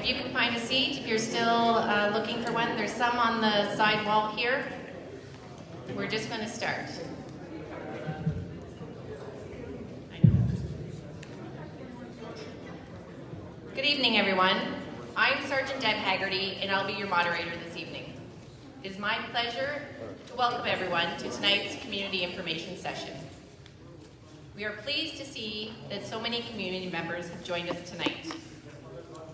If you can find a seat, if you're still looking for one, there's some on the side wall here. We're just going to start. Good evening, everyone. I'm Sergeant Deb Haggerty, and I'll be your moderator this evening. It is my pleasure to welcome everyone to tonight's community information session. We are pleased to see that so many community members have joined us tonight.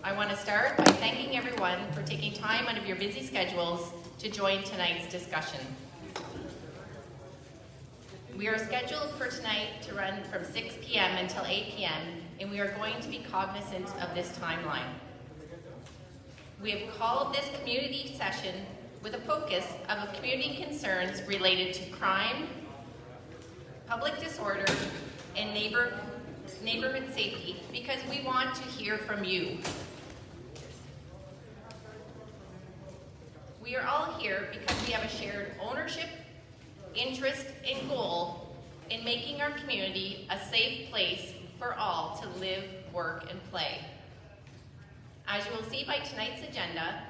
I want to start by thanking everyone for taking time out of your busy schedules to join tonight's discussion. We are scheduled for tonight to run from 6 p.m. until 8 p.m., and we are going to be cognizant of this timeline. We have called this community session with a focus of community concerns related to crime, public disorder, and neighborhood safety, because we want to hear from you. We are all here because we have a shared ownership, interest, and goal in making our community a safe place for all to live, work, and play. As you will see by tonight's agenda,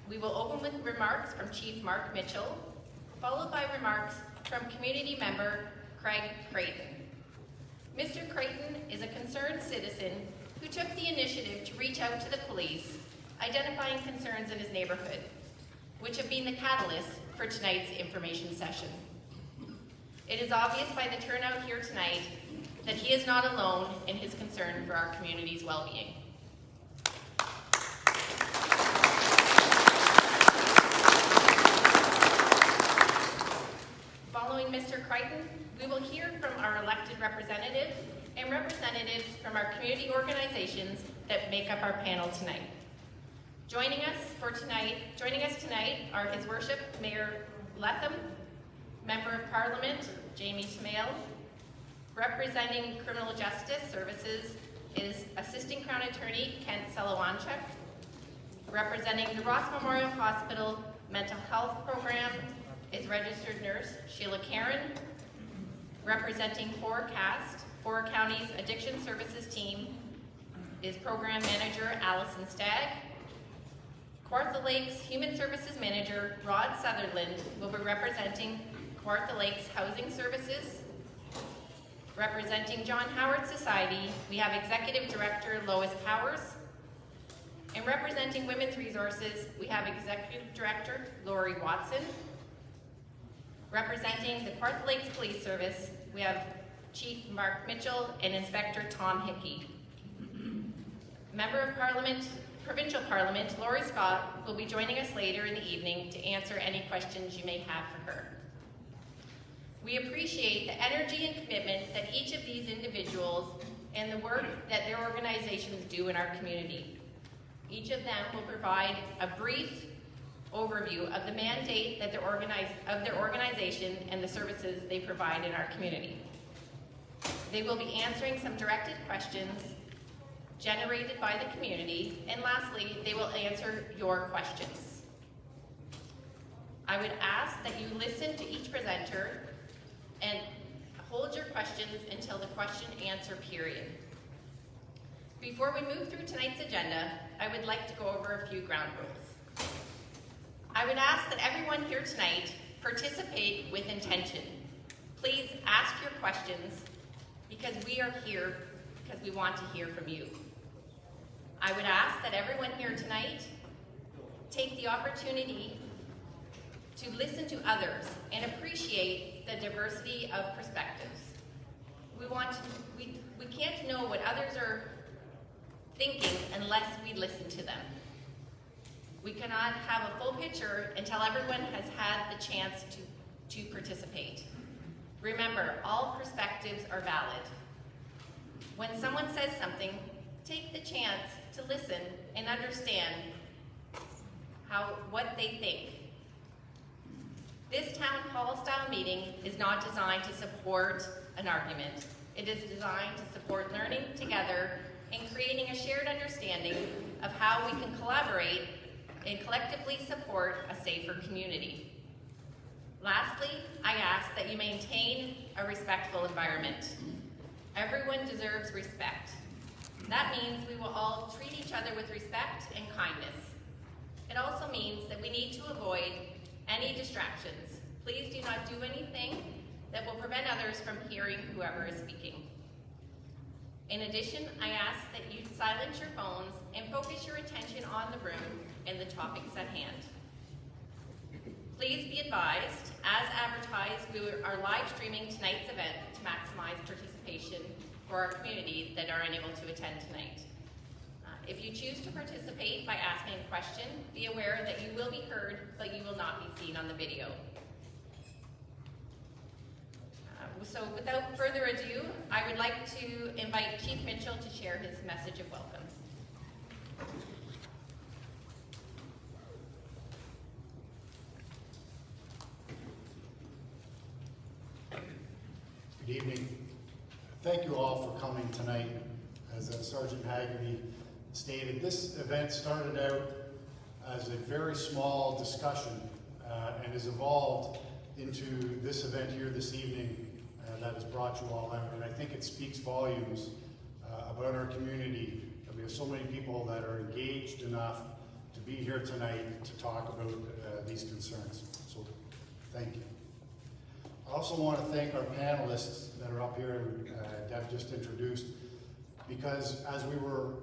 we will open with remarks from Chief Mark Mitchell, followed by remarks from community member Craig Creighton. Mr. Creighton is a concerned citizen who took the initiative to reach out to the police, identifying concerns in his neighborhood, which have been the catalyst for tonight's information session. It is obvious by the turnout here tonight that he is not alone in his concern for our community's well-being. Following Mr. Creighton, we will hear from our elected representatives and representatives from our community organizations that make up our panel tonight. Joining us tonight are His Worship Mayor Letham, Member of Parliament Jamie Smale. Representing Criminal Justice Services is Assistant Crown Attorney Kent Selawanchuk. Representing the Ross Memorial Hospital Mental Health Program is Registered Nurse Sheila Caron. Representing Four Counties Addiction Services Team is Program Manager Allison Stagg. Kawartha Lakes Human Services Manager Rod Sutherland will be representing Kawartha Lakes Housing Services. Representing John Howard Society, we have Executive Director Lois Powers. And representing Women's Resources, we have Executive Director Lori Watson. Representing the Kawartha Lakes Police Service, we have Chief Mark Mitchell and Inspector Tom Hickey. Member of Parliament, Provincial Parliament, Laurie Scott, will be joining us later in the evening to answer any questions you may have for her. We appreciate the energy and commitment that each of these individuals and the work that their organizations do in our community. Each of them will provide a brief overview of the mandate that their organization and the services they provide in our community. They will be answering some directed questions generated by the community, and lastly, they will answer your questions. I would ask that you listen to each presenter and hold your questions until the question-answer period. Before we move through tonight's agenda, I would like to go over a few ground rules. I would ask that everyone here tonight participate with intention. Please ask your questions because we are here because we want to hear from you. I would ask that everyone here tonight take the opportunity to listen to others and appreciate the diversity of perspectives. We can't know what others are thinking unless we listen to them. We cannot have a full picture until everyone has had the chance to participate. Remember, all perspectives are valid. When someone says something, take the chance to listen and understand what they think. This town hall style meeting is not designed to support an argument. It is designed to support learning together and creating a shared understanding of how we can collaborate and collectively support a safer community. Lastly, I ask that you maintain a respectful environment. Everyone deserves respect. That means we will all treat each other with respect and kindness. It also means that we need to avoid any distractions. Please do not do anything that will prevent others from hearing whoever is speaking. In addition, I ask that you silence your phones and focus your attention on the room and the topics at hand. Please be advised, as advertised, we are live streaming tonight's event to maximize participation for our community that are unable to attend tonight. If you choose to participate by asking a question, be aware that you will be heard, but you will not be seen on the video. So without further ado, I would like to invite Chief Mitchell to share his message of welcome. Good evening. Thank you all for coming tonight. As Sergeant Haggerty stated, this event started out as a very small discussion and has evolved into this event here this evening that has brought you all out. And I think it speaks volumes about our community, that we have so many people that are engaged enough to be here tonight to talk about these concerns. So thank you. I also want to thank our panelists that are up here, Deb just introduced, because as we were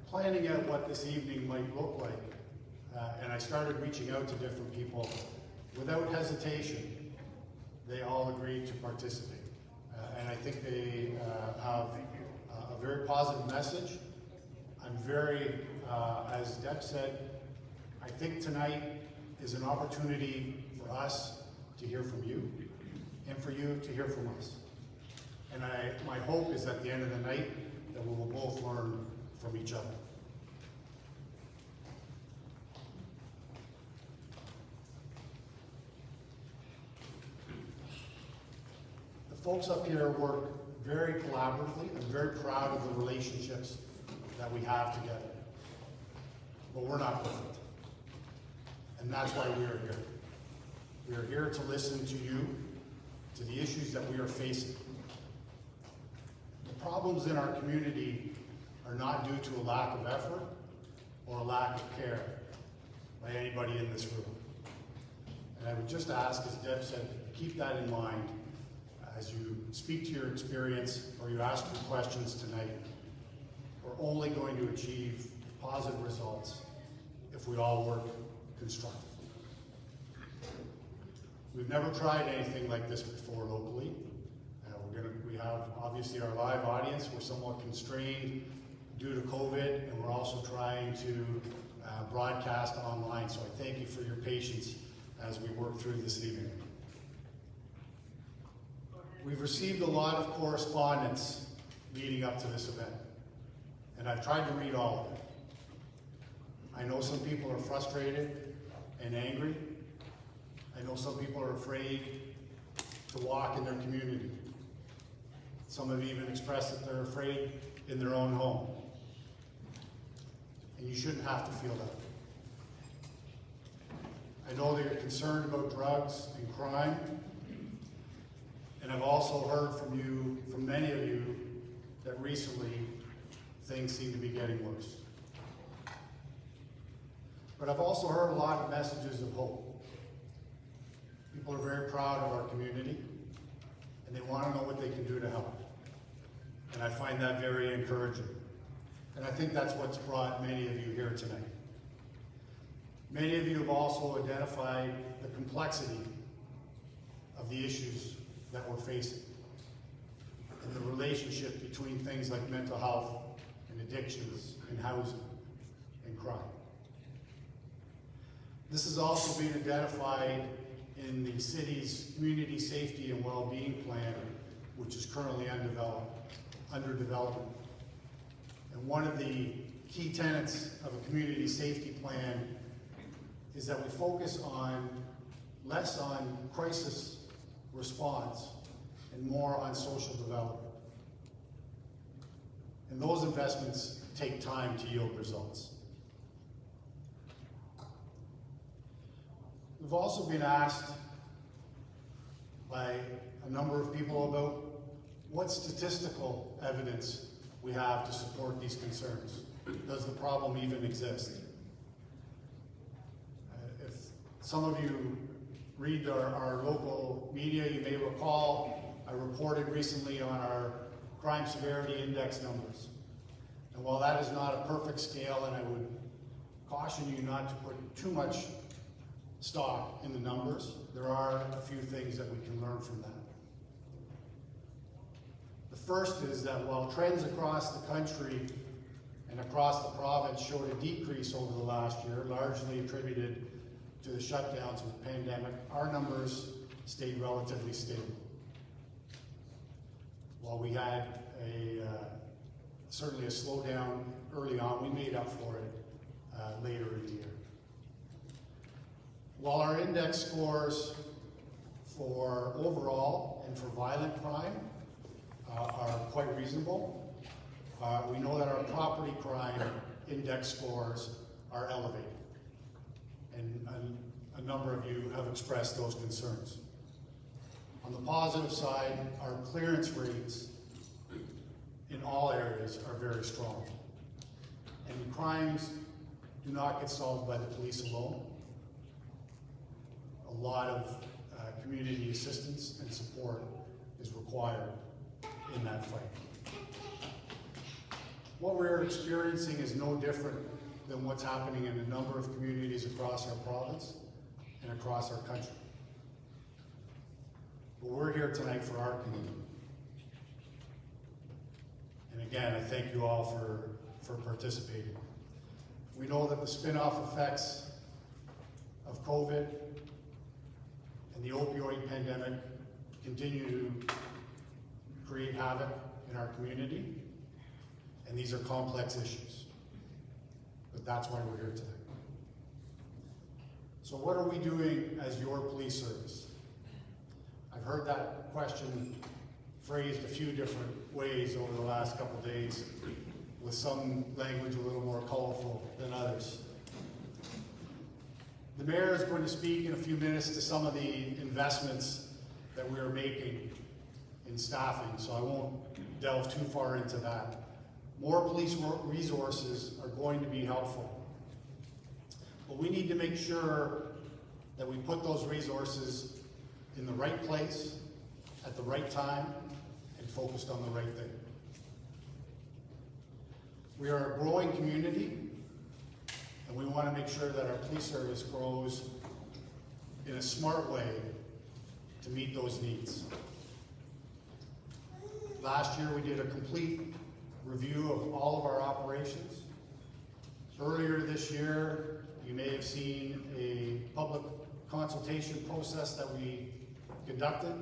planning out what this evening might look like, and I started reaching out to different people, without hesitation, they all agreed to participate. And I think they have a very positive message. I'm very, as Deb said, I think tonight is an opportunity for us to hear from you, and for you to hear from us. And my hope is at the end of the night that we will both learn from each other. The folks up here work very collaboratively. I'm very proud of the relationships that we have together. But we're not perfect. And that's why we are here. We are here to listen to you, to the issues that we are facing. The problems in our community are not due to a lack of effort or a lack of care by anybody in this room. And I would just ask, as Deb said, keep that in mind as you speak to your experience or you ask your questions tonight. We're only going to achieve positive results if we all work constructively. We've never tried anything like this before locally. We have obviously our live audience. We're somewhat constrained due to COVID, and we're also trying to broadcast online. So I thank you for your patience as we work through this evening. We've received a lot of correspondence leading up to this event, and I've tried to read all of it. I know some people are frustrated and angry. I know some people are afraid to walk in their community. Some have even expressed that they're afraid in their own home. And you shouldn't have to feel that. I know that you're concerned about drugs and crime. And I've also heard from many of you, that recently things seem to be getting worse. But I've also heard a lot of messages of hope. People are very proud of our community, and they want to know what they can do to help. And I find that very encouraging. And I think that's what's brought many of you here tonight. Many of you have also identified the complexity of the issues that we're facing, and the relationship between things like mental health and addictions and housing and crime. This has also been identified in the city's community safety and well-being plan, which is currently under development. And one of the key tenets of a community safety plan is that we focus less on crisis response and more on social development. And those investments take time to yield results. We've also been asked by a number of people about what statistical evidence we have to support these concerns. Does the problem even exist? If some of you read our local media, you may recall I reported recently on our crime severity index numbers. And while that is not a perfect scale, and I would caution you not to put too much stock in the numbers, there are a few things that we can learn from that. The first is that while trends across the country and across the province showed a decrease over the last year, largely attributed to the shutdowns of the pandemic, our numbers stayed relatively stable. While we had certainly a slowdown early on, we made up for it later in the year. While our index scores for overall and for violent crime are quite reasonable, we know that our property crime index scores are elevated. And a number of you have expressed those concerns. On the positive side, our clearance rates in all areas are very strong. And crimes do not get solved by the police alone. A lot of community assistance and support is required in that fight. What we're experiencing is no different than what's happening in a number of communities across our province and across our country. But we're here tonight for our community. And again, I thank you all for participating. We know that the spin-off effects of COVID and the opioid pandemic continue to create havoc in our community, and these are complex issues. But that's why we're here today. So what are we doing as your police service? I've heard that question phrased a few different ways over the last couple of days, with some language a little more colorful than others. The mayor is going to speak in a few minutes to some of the investments that we are making in staffing, so I won't delve too far into that. More police resources are going to be helpful. But we need to make sure that we put those resources in the right place, at the right time, and focused on the right thing. We are a growing community, and we want to make sure that our police service grows in a smart way to meet those needs. Last year we did a complete review of all of our operations. Earlier this year, you may have seen a public consultation process that we conducted.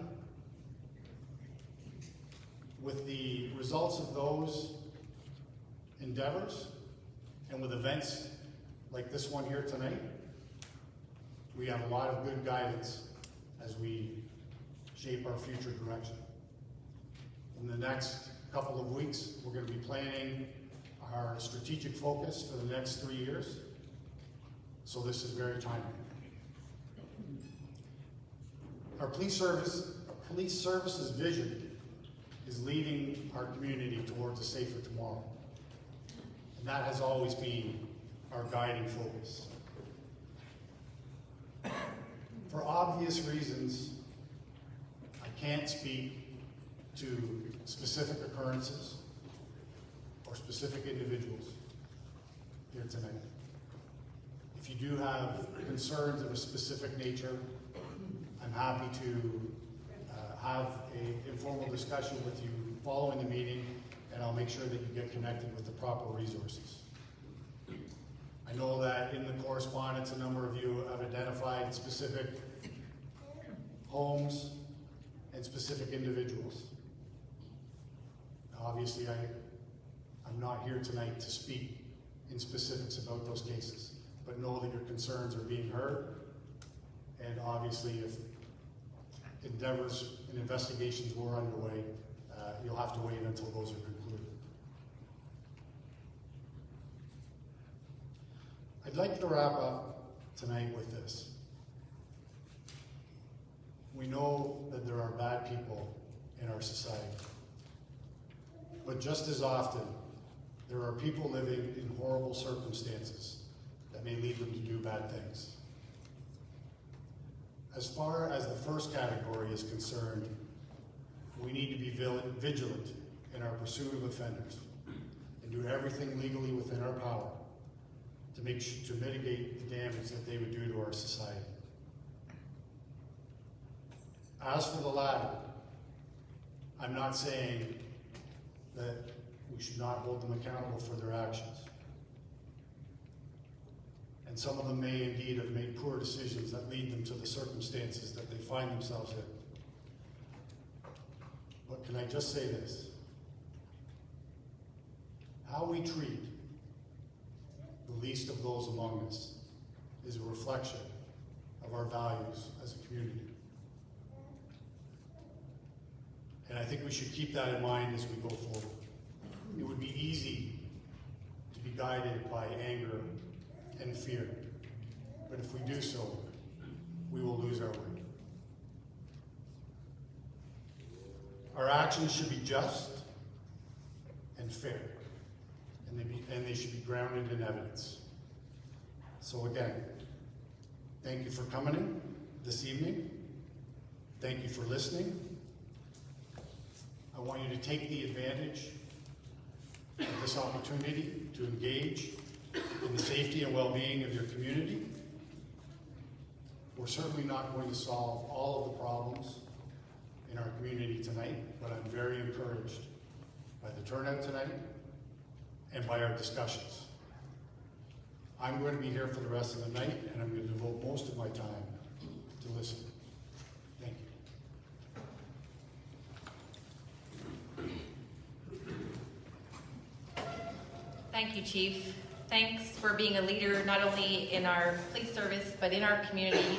With the results of those endeavors, and with events like this one here tonight, we have a lot of good guidance as we shape our future direction. In the next couple of weeks, we're going to be planning our strategic focus for the next 3 years, so this is very timely. Our police service's vision is leading our community towards a safer tomorrow, and that has always been our guiding focus. For obvious reasons, I can't speak to specific occurrences or specific individuals here tonight. If you do have concerns of a specific nature, I'm happy to have an informal discussion with you following the meeting, and I'll make sure that you get connected with the proper resources. I know that in the correspondence, a number of you have identified specific homes and specific individuals. Obviously, I'm not here tonight to speak in specifics about those cases, but know that your concerns are being heard, and obviously if endeavors and investigations were underway, you'll have to wait until those are concluded. I'd like to wrap up tonight with this. We know that there are bad people in our society, But just as often, there are people living in horrible circumstances that may lead them to do bad things. As far as the first category is concerned, we need to be vigilant in our pursuit of offenders and do everything legally within our power to mitigate the damage that they would do to our society. As for the latter, I'm not saying that we should not hold them accountable for their actions. And some of them may indeed have made poor decisions that lead them to the circumstances that they find themselves in. But can I just say this? How we treat the least of those among us is a reflection of our values as a community. And I think we should keep that in mind as we go forward. It would be easy to be guided by anger and fear, but if we do so, we will lose our way. Our actions should be just and fair, and they should be grounded in evidence. So again, thank you for coming in this evening. Thank you for listening. I want you to take the advantage of this opportunity to engage in the safety and well-being of your community. We're certainly not going to solve all of the problems in our community tonight, but I'm very encouraged by the turnout tonight and by our discussions. I'm going to be here for the rest of the night, and I'm going to devote most of my time to listen. Thank you. Thank you, Chief. Thanks for being a leader not only in our police service, but in our community,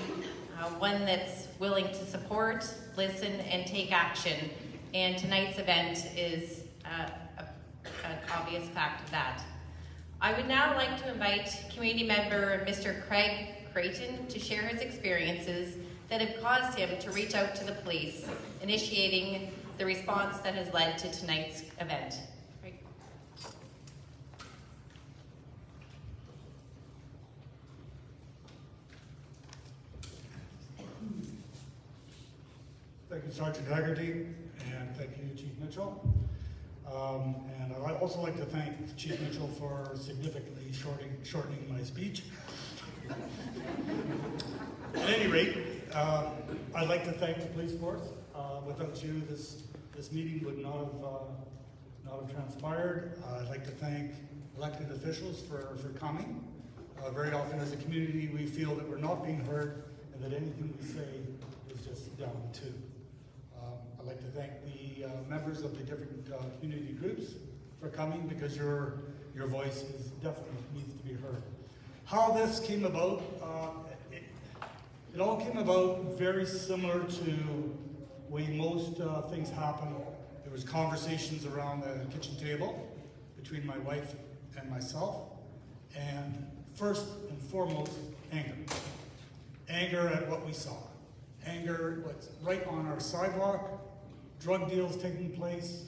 one that's willing to support, listen, and take action. And tonight's event is an obvious fact of that. I would now like to invite community member Mr. Craig Creighton to share his experiences that have caused him to reach out to the police, initiating the response that has led to tonight's event. Craig. Thank you, Sergeant Haggerty, and thank you, Chief Mitchell. And I'd also like to thank Chief Mitchell for significantly shortening my speech. At any rate, I'd like to thank the police force. Without you, this meeting would not have transpired. I'd like to thank elected officials for coming. Very often as a community, we feel that we're not being heard and that anything we say is just down to. I'd like to thank the members of the different community groups for coming, because your voice is definitely needs to be heard. How this came about, it all came about very similar to the way most things happen. There was conversations around the kitchen table between my wife and myself, and first and foremost, anger. Anger at what we saw. Anger what's right on our sidewalk, drug deals taking place,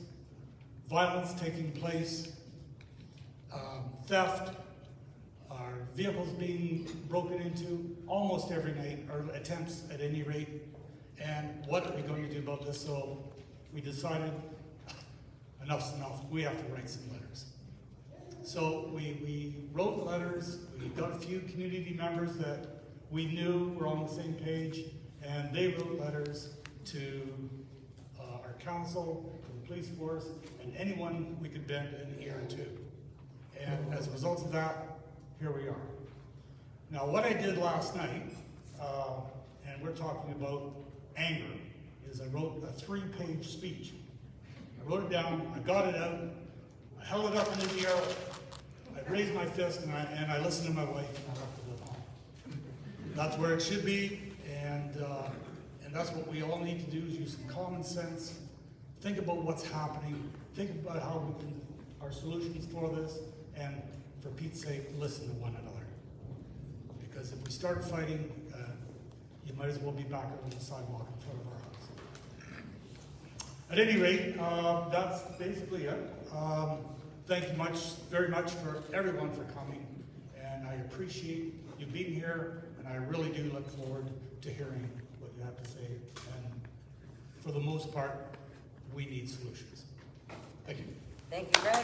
violence taking place, theft, our vehicles being broken into almost every night, or attempts at any rate. And what are we going to do about this? So we decided enough's enough, we have to write some letters. So we wrote letters, we got a few community members that we knew were on the same page, and they wrote letters to our council, to the police force, and anyone we could bend an ear to. And as a result of that, here we are. Now, what I did last night, and we're talking about anger, is I wrote a 3-page speech. I wrote it down, I got it out, I held it up in the air, I raised my fist, and I listened to my wife, and I left it at home. That's where it should be, and that's what we all need to do, is use some common sense, think about what's happening, think about how we can, our solutions for this, and for Pete's sake, listen to one another. Because if we start fighting, you might as well be back on the sidewalk in front of our house. At any rate, that's basically it. Thank you very much for everyone for coming, and I appreciate you being here, and I really do look forward to hearing what you have to say. And for the most part, we need solutions. Thank you. Thank you, Greg.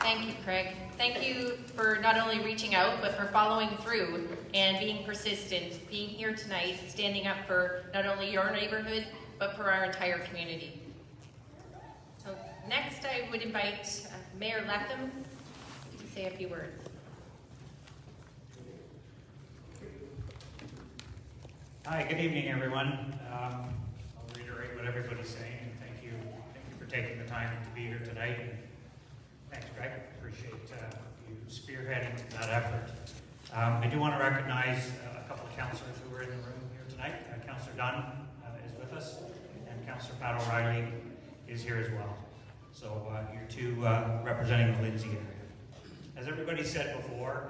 Thank you, Craig. Thank you for not only reaching out, but for following through and being persistent, being here tonight, standing up for not only your neighborhood, but for our entire community. So next, I would invite Mayor Letham to say a few words. Hi, good evening, everyone. I'll reiterate what everybody's saying, and thank you for taking the time to be here tonight. And thanks, Greg. Appreciate you spearheading that effort. I do want to recognize a couple of councillors who are in the room here tonight. Councillor Dunn is with us, and Councillor Pat O'Reilly is here as well. So you're two representing the Lindsay area. As everybody said before,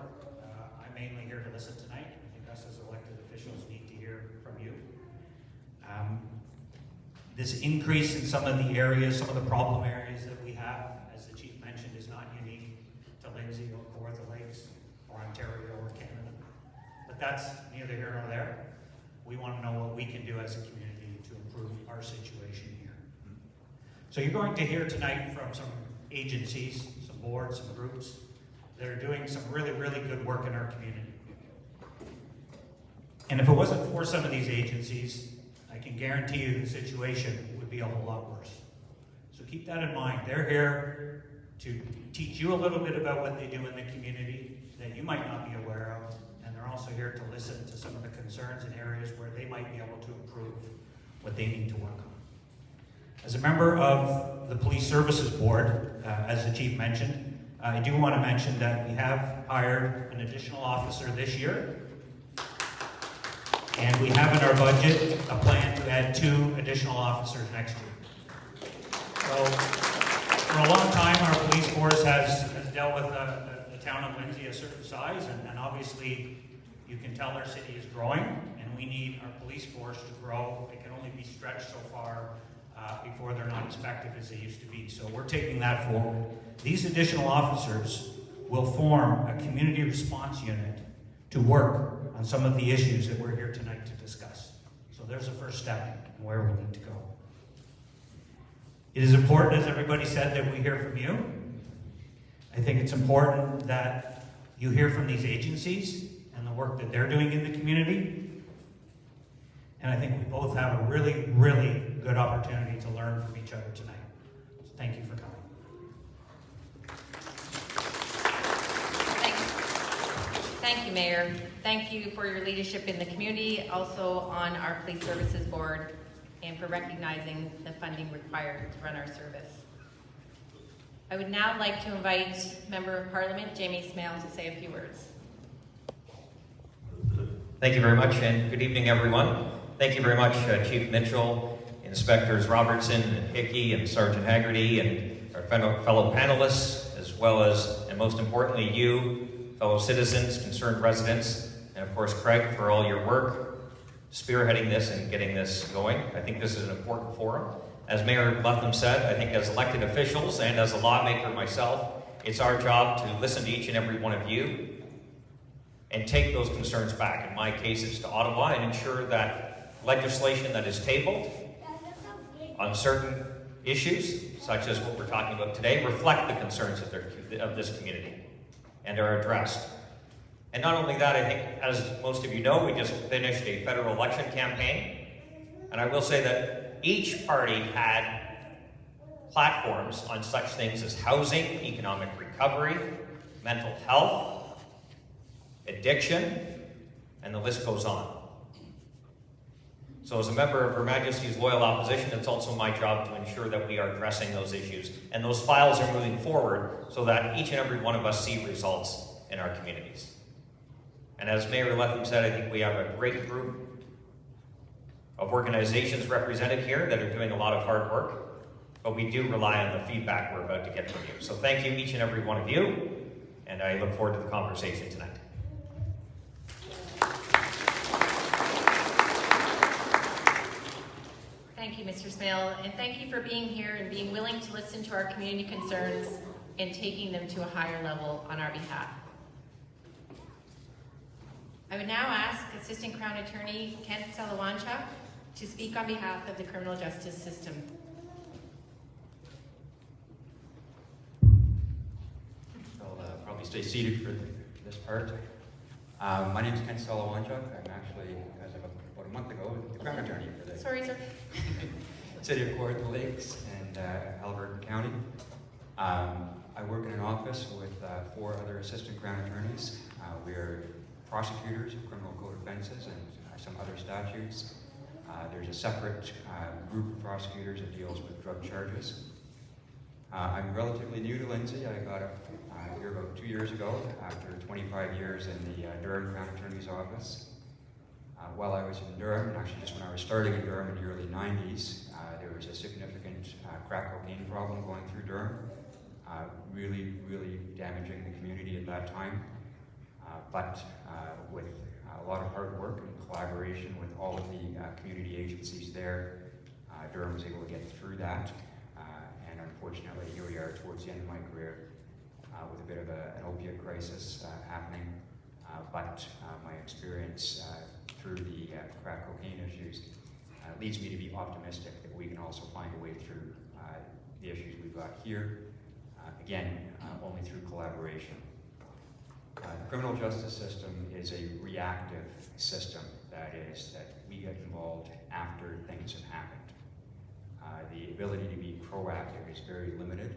I'm mainly here to listen tonight. I think us as elected officials need to hear from you. This increase in some of the areas, some of the problem areas that we have, as the Chief mentioned, is not unique to Lindsay or Kawartha Lakes or Ontario or Canada. But that's neither here nor there. We want to know what we can do as a community to improve our situation here. So you're going to hear tonight from some agencies, some boards, some groups that are doing some really, really good work in our community. And if it wasn't for some of these agencies, I can guarantee you the situation would be a whole lot worse. So keep that in mind. They're here to teach you a little bit about what they do in the community that you might not be aware of, and they're also here to listen to some of the concerns and areas where they might be able to improve what they need to work on. As a member of the Police Services Board, as the Chief mentioned, I do want to mention that we have hired an additional officer this year. And we have in our budget a plan to add 2 additional officers next year. So, for a long time, our police force has dealt with the town of Lindsay a certain size, and obviously, you can tell our city is growing, and we need our police force to grow. It can only be stretched so far before they're not as effective as they used to be. So we're taking that forward. These additional officers will form a community response unit to work on some of the issues that we're here tonight to discuss. So there's a first step in where we need to go. It is important, as everybody said, that we hear from you. I think it's important that you hear from these agencies and the work that they're doing in the community. And I think we both have a really, really good opportunity to learn from each other tonight. So thank you for coming. Thank you, Mayor. Thank you for your leadership in the community, also on our Police Services Board, and for recognizing the funding required to run our service. I would now like to invite Member of Parliament, Jamie Smale, to say a few words. Thank you very much, and good evening, everyone. Thank you very much, Chief Mitchell, Inspectors Robertson and Hickey, and Sergeant Haggerty, and our fellow panelists, as well as, and most importantly, you, fellow citizens, concerned residents, and of course, Craig, for all your work spearheading this and getting this going. I think this is an important forum. As Mayor Letham said, I think as elected officials and as a lawmaker myself, it's our job to listen to each and every one of you and take those concerns back. In my case, it's to Ottawa, and ensure that legislation that is tabled on certain issues, such as what we're talking about today, reflect the concerns of this community and are addressed. And not only that, I think, as most of you know, we just finished a federal election campaign, and I will say that each party had platforms on such things as housing, economic recovery, mental health, addiction, and the list goes on. So as a member of Her Majesty's loyal opposition, it's also my job to ensure that we are addressing those issues and those files are moving forward so that each and every one of us see results in our communities. And as Mayor Letham said, I think we have a great group of organizations represented here that are doing a lot of hard work, but we do rely on the feedback we're about to get from you. So thank you, each and every one of you, and I look forward to the conversation tonight. you, Mr. Smale, and thank you for being here and being willing to listen to our community concerns and taking them to a higher level on our behalf. I would now ask Assistant Crown Attorney Kent Salawancha to speak on behalf of the criminal justice system. I'll probably stay seated for this part. My name is Kent Salawancha. I'm actually, as of about a month ago, the Crown Attorney for the Sorry, sir. City of Kawartha Lakes and Alberta County. I work in an office with 4 other Assistant Crown Attorneys. We are prosecutors of criminal code offenses and some other statutes. There's a separate group of prosecutors that deals with drug charges. I'm relatively new to Lindsay. I got here about 2 years ago after 25 years in the Durham Crown Attorney's Office. While I was in Durham, and actually just when I was starting in Durham in the early 90s, there was a significant crack cocaine problem going through Durham, really damaging the community at that time. But with a lot of hard work and collaboration with all of the community agencies there, Durham was able to get through that. And unfortunately, here we are towards the end of my career with a bit of an opiate crisis happening. But my experience through the crack cocaine issues leads me to be optimistic that we can also find a way through the issues we've got here. Again, only through collaboration. The criminal justice system is a reactive system. That is, that we get involved after things have happened. The ability to be proactive is very limited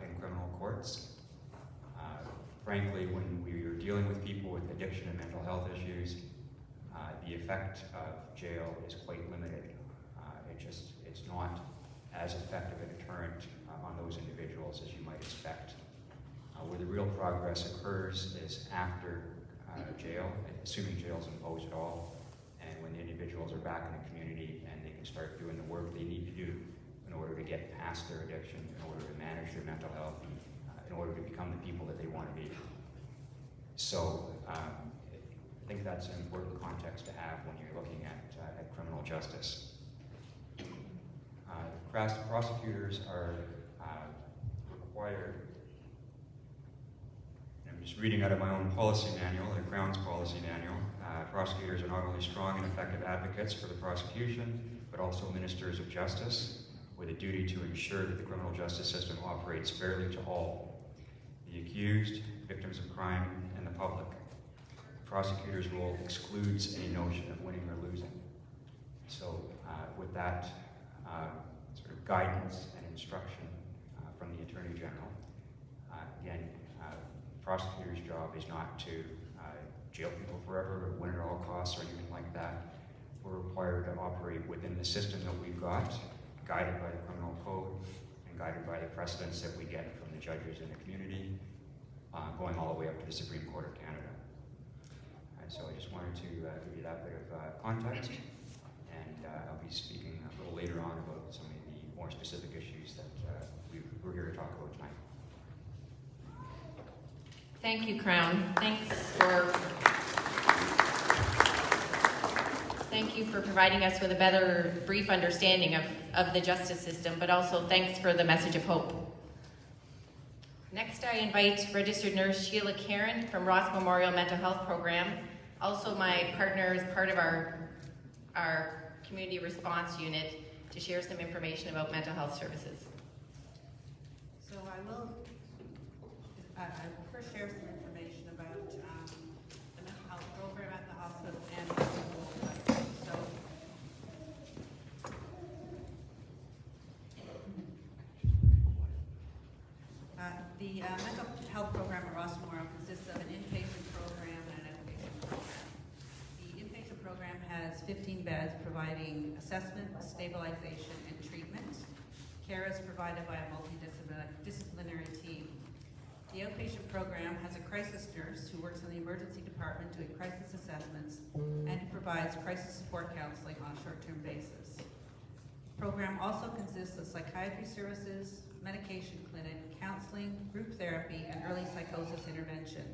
in criminal courts. Frankly, when we are dealing with people with addiction and mental health issues, the effect of jail is quite limited. It's not as effective a deterrent on those individuals as you might expect. Where the real progress occurs is after jail, assuming jail is imposed at all, and when the individuals are back in the community and they can start doing the work they need to do in order to get past their addiction, in order to manage their mental health, in order to become the people that they want to be. So I think that's an important context to have when you're looking at criminal justice. Prosecutors are required, and I'm just reading out of my own policy manual, the Crown's policy manual. Prosecutors are not only strong and effective advocates for the prosecution, but also ministers of justice, with a duty to ensure that the criminal justice system operates fairly to all, the accused, victims of crime, and the public. The prosecutor's role excludes any notion of winning or losing. So with that sort of guidance and instruction from the Attorney General, again, prosecutor's job is not to jail people forever or win at all costs or anything like that. We're required to operate within the system that we've got, guided by the criminal code and guided by the precedents that we get from the judges in the community, going all the way up to the Supreme Court of Canada. And so I just wanted to give you that bit of context, and I'll be speaking a little later on about some of the more specific issues that we're here to talk about tonight. Thank you, Crown. Thank you for providing us with a better brief understanding of the justice system, but also thanks for the message of hope. Next, I invite registered nurse Sheila Karen from Ross Memorial Mental Health Program, also my partner as part of our community response unit, to share some information about mental health services. So I will first share some information about the mental health program at the hospital and the school. So the mental health program at Ross Memorial consists of an inpatient program and an outpatient program. The inpatient program has 15 beds providing assessment, stabilization, and treatment. Care is provided by a multidisciplinary team. The outpatient program has a crisis nurse who works in the emergency department doing crisis assessments and who provides crisis support counseling on a short-term basis. The program also consists of psychiatry services, medication clinic, counseling, group therapy, and early psychosis intervention.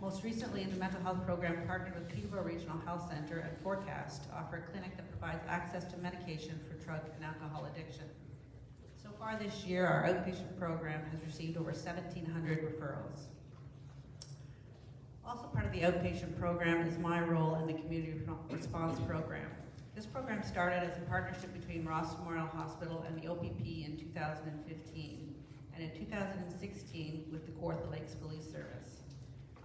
Most recently, the mental health program partnered with Peterborough Regional Health Center and Forecast to offer a clinic that provides access to medication for drug and alcohol addiction. So far this year, our outpatient program has received over 1,700 referrals. Also part of the outpatient program is my role in the community response program. This program started as a partnership between Ross Memorial Hospital and the OPP in 2015, and in 2016 with the Kawartha Lakes Police Service.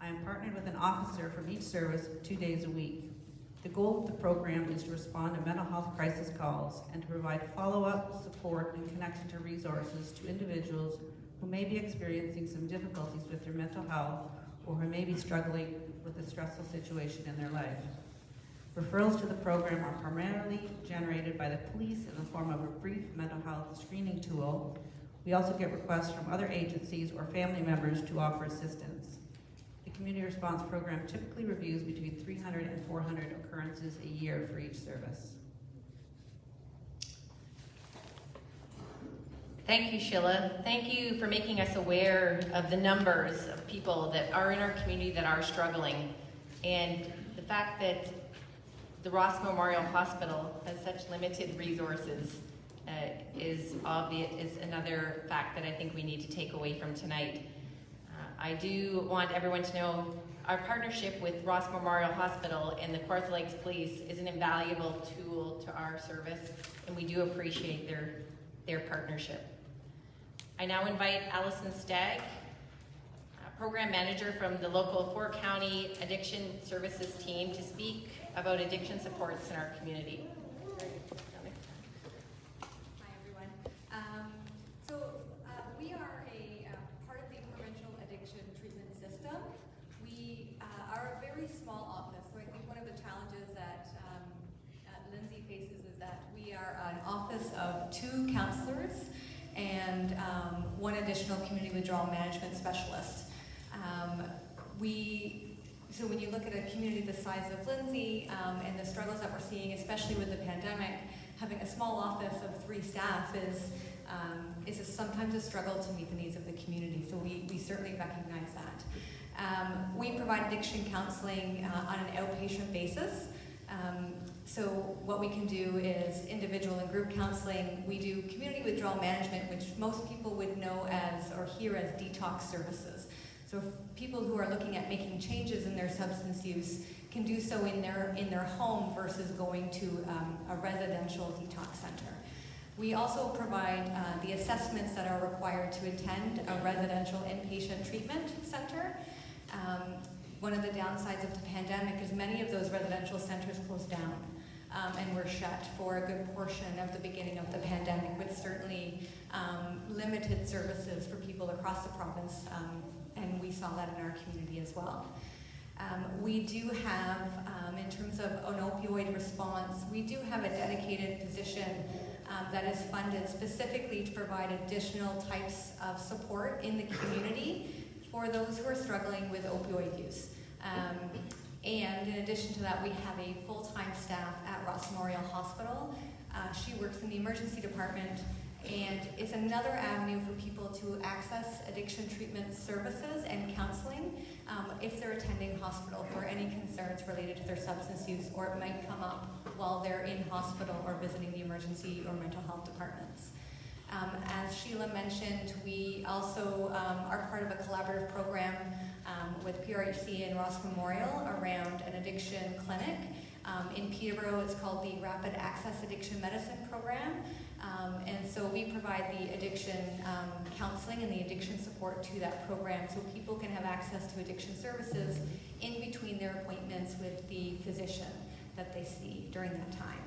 I am partnered with an officer from each service 2 days a week. The goal of the program is to respond to mental health crisis calls and to provide follow-up, support, and connection to resources to individuals who may be experiencing some difficulties with their mental health or who may be struggling with a stressful situation in their life. Referrals to the program are primarily generated by the police in the form of a brief mental health screening tool. We also get requests from other agencies or family members to offer assistance. The community response program typically reviews between 300 and 400 occurrences a year for each service. Thank you, Sheila. Thank you for making us aware of the numbers of people that are in our community that are struggling, and the fact that the Ross Memorial Hospital has such limited resources is another fact that I think we need to take away from tonight. I do want everyone to know our partnership with Ross Memorial Hospital and the Kawartha Lakes Police is an invaluable tool to our service, and we do appreciate their partnership. I now invite Allison Stagg, Program Manager from the local 4-county addiction services team, to speak about addiction supports in our community. Hi everyone. We are a part of the provincial addiction treatment system. We are a very small office, so I think one of the challenges that Lindsay faces is that we are an office of 2 counselors and 1 additional community withdrawal management specialist. So when you look at a community the size of Lindsay and the struggles that we're seeing, especially with the pandemic, having a small office of 3 staff is sometimes a struggle to meet the needs of the community. So we certainly recognize that. We provide addiction counseling on an outpatient basis. So what we can do is individual and group counseling. We do community withdrawal management, which most people would know as or hear as detox services. So people who are looking at making changes in their substance use can do so in their home versus going to a residential detox center. We also provide the assessments that are required to attend a residential inpatient treatment center. One of the downsides of the pandemic is many of those residential centers closed down and were shut for a good portion of the beginning of the pandemic, with certainly limited services for people across the province, and we saw that in our community as well. We do have, in terms of an opioid response, we do have a dedicated position that is funded specifically to provide additional types of support in the community for those who are struggling with opioid use. And in addition to that, we have a full-time staff at Ross Memorial Hospital. She works in the emergency department, and it's another avenue for people to access addiction treatment services and counseling if they're attending hospital for any concerns related to their substance use, or it might come up while they're in hospital or visiting the emergency or mental health departments. As Sheila mentioned, we also are part of a collaborative program with PRHC and Ross Memorial around an addiction clinic. In Peterborough, it's called the Rapid Access Addiction Medicine Program. And so we provide the addiction counseling and the addiction support to that program so people can have access to addiction services in between their appointments with the physician that they see during that time.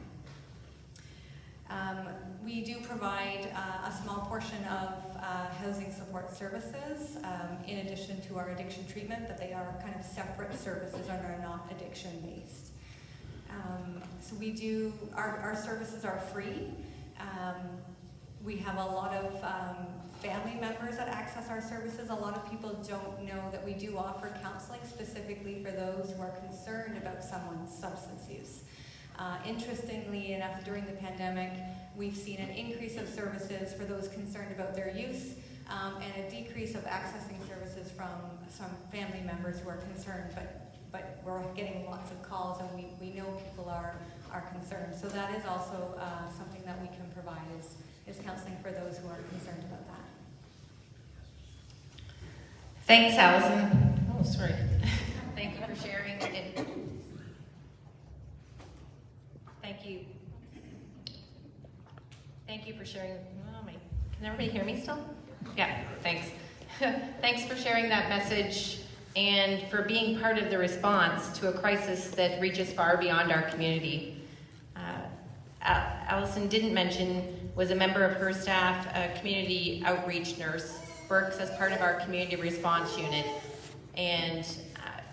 We do provide a small portion of housing support services in addition to our addiction treatment, but they are kind of separate services and are not addiction based. So we do, our services are free. We have a lot of family members that access our services. A lot of people don't know that we do offer counseling specifically for those who are concerned about someone's substance use. Interestingly enough, during the pandemic, we've seen an increase of services for those concerned about their use, and a decrease of accessing services from some family members who are concerned, but we're getting lots of calls, and we know people are concerned. So that is also something that we can provide is counseling for those who are concerned about that. Thanks, Allison. Oh, sorry. Thank you for sharing. Thank you for sharing. Can everybody hear me still? Yeah, thanks. Thanks for sharing that message and for being part of the response to a crisis that reaches far beyond our community. Allison didn't mention, was a member of her staff, a community outreach nurse, works as part of our community response unit, and